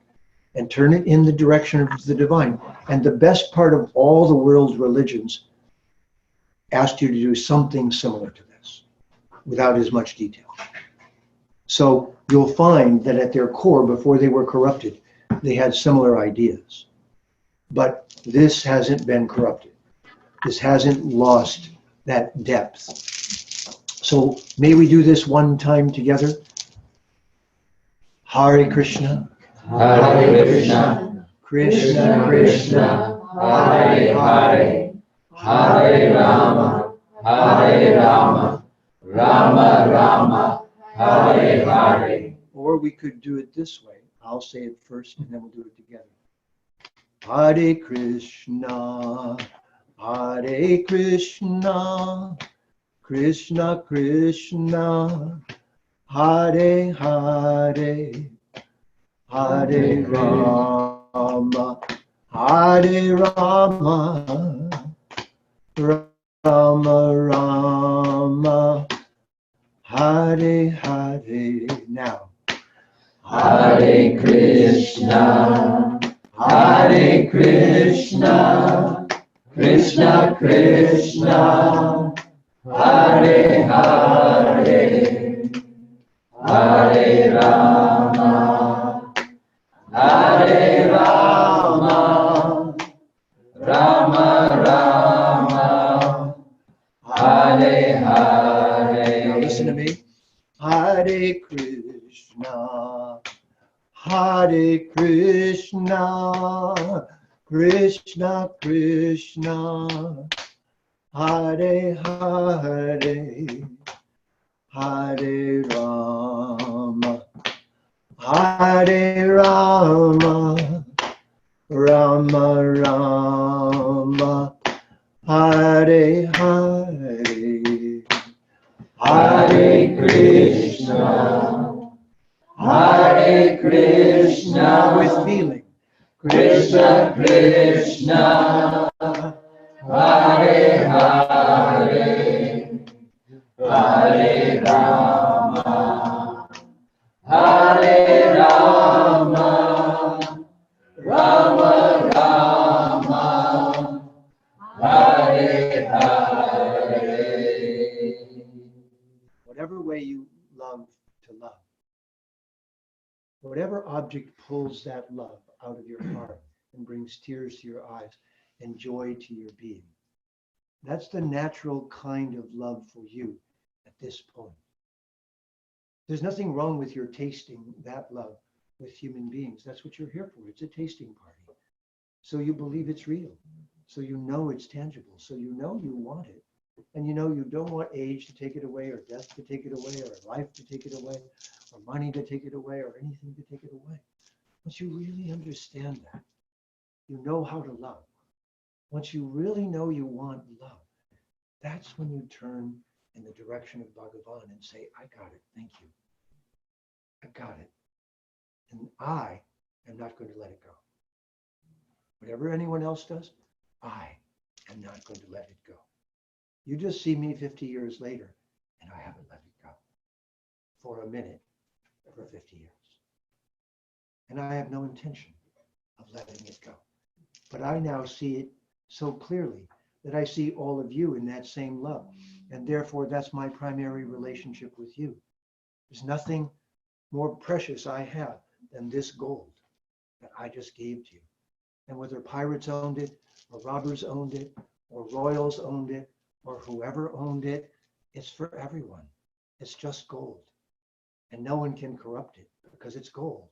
and turn it in the direction of the divine. And the best part of all the world's religions asked you to do something similar to this, without as much detail. So you'll find that at their core, before they were corrupted, they had similar ideas. But this hasn't been corrupted. This hasn't lost that depth. So may we do this one time together? Hare Krishna. Hare Krishna, Krishna Krishna, Hare Hare, Hare Rama, Hare Rama, Rama Rama, Hare Hare. Or we could do it this way. I'll say it first and then we'll do it together. Hare Krishna, Hare Krishna, Krishna Krishna, Hare Hare, Hare Rama, Hare Rama, Rama Rama, Hare Hare. Now, Hare Krishna, Hare Krishna, Krishna Krishna, Hare Hare, Hare Rama, Hare Rama, Rama Rama, Hare Hare. now listen to me. Hare Krishna, Hare Krishna, Krishna Krishna, Hare Hare, Hare Rama, Hare Rama, Rama Rama, Hare Hare, Hare Krishna, Hare Krishna, with feeling. Krishna Krishna, Hare Hare, Hare Rama, Hare Rama, Rama Rama, Hare Hare. Whatever way you love to love, whatever object pulls that love out of your heart and brings tears to your eyes and joy to your being, that's the natural kind of love for you at this point. There's nothing wrong with your tasting that love with human beings. That's what you're here for. It's a tasting party. So you believe it's real. So you know it's tangible. So you know you want it. And you know you don't want age to take it away, or death to take it away, or life to take it away, or money to take it away, or anything to take it away. Once you really understand that, you know how to love. Once you really know you want love, that's when you turn in the direction of Bhagavan and say, I got it, thank you. I got it. And I am not going to let it go. Whatever anyone else does, I am not going to let it go. You just see me 50 years later, and I haven't let it go for a minute for 50 years. And I have no intention of letting it go. But I now see it so clearly that I see all of you in that same love. And therefore, that's my primary relationship with you. There's nothing more precious I have than this gold that I just gave to you. And whether pirates owned it, or robbers owned it, or royals owned it, or whoever owned it, it's for everyone. It's just gold. And no one can corrupt it because it's gold.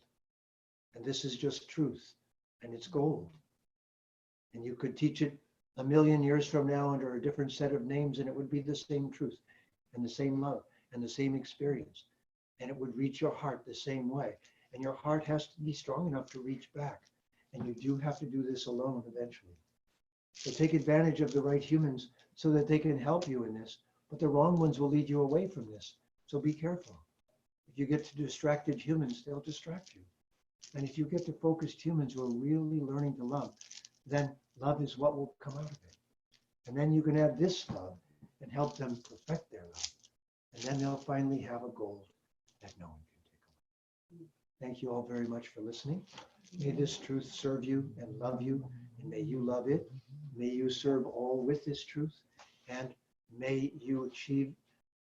And this is just truth. And it's gold. And you could teach it 1,000,000 years from now under a different set of names, and it would be the same truth and the same love and the same experience. And it would reach your heart the same way. And your heart has to be strong enough to reach back. And you do have to do this alone eventually. So take advantage of the right humans so that they can help you in this. But the wrong ones will lead you away from this. So be careful. If you get to distracted humans, they'll distract you. And if you get to focused humans who are really learning to love, then love is what will come out of it. And then you can have this love and help them perfect their love. And then they'll finally have a gold that no one can take away. Thank you all very much for listening. May this truth serve you and love you, and may you love it. May you serve all with this truth, and may you achieve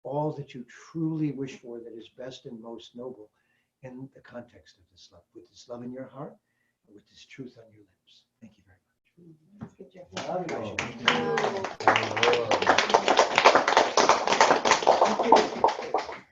all that you truly wish for that is best and most noble in the context of this love, with this love in your heart and with this truth on your lips. Thank you very much. Good job.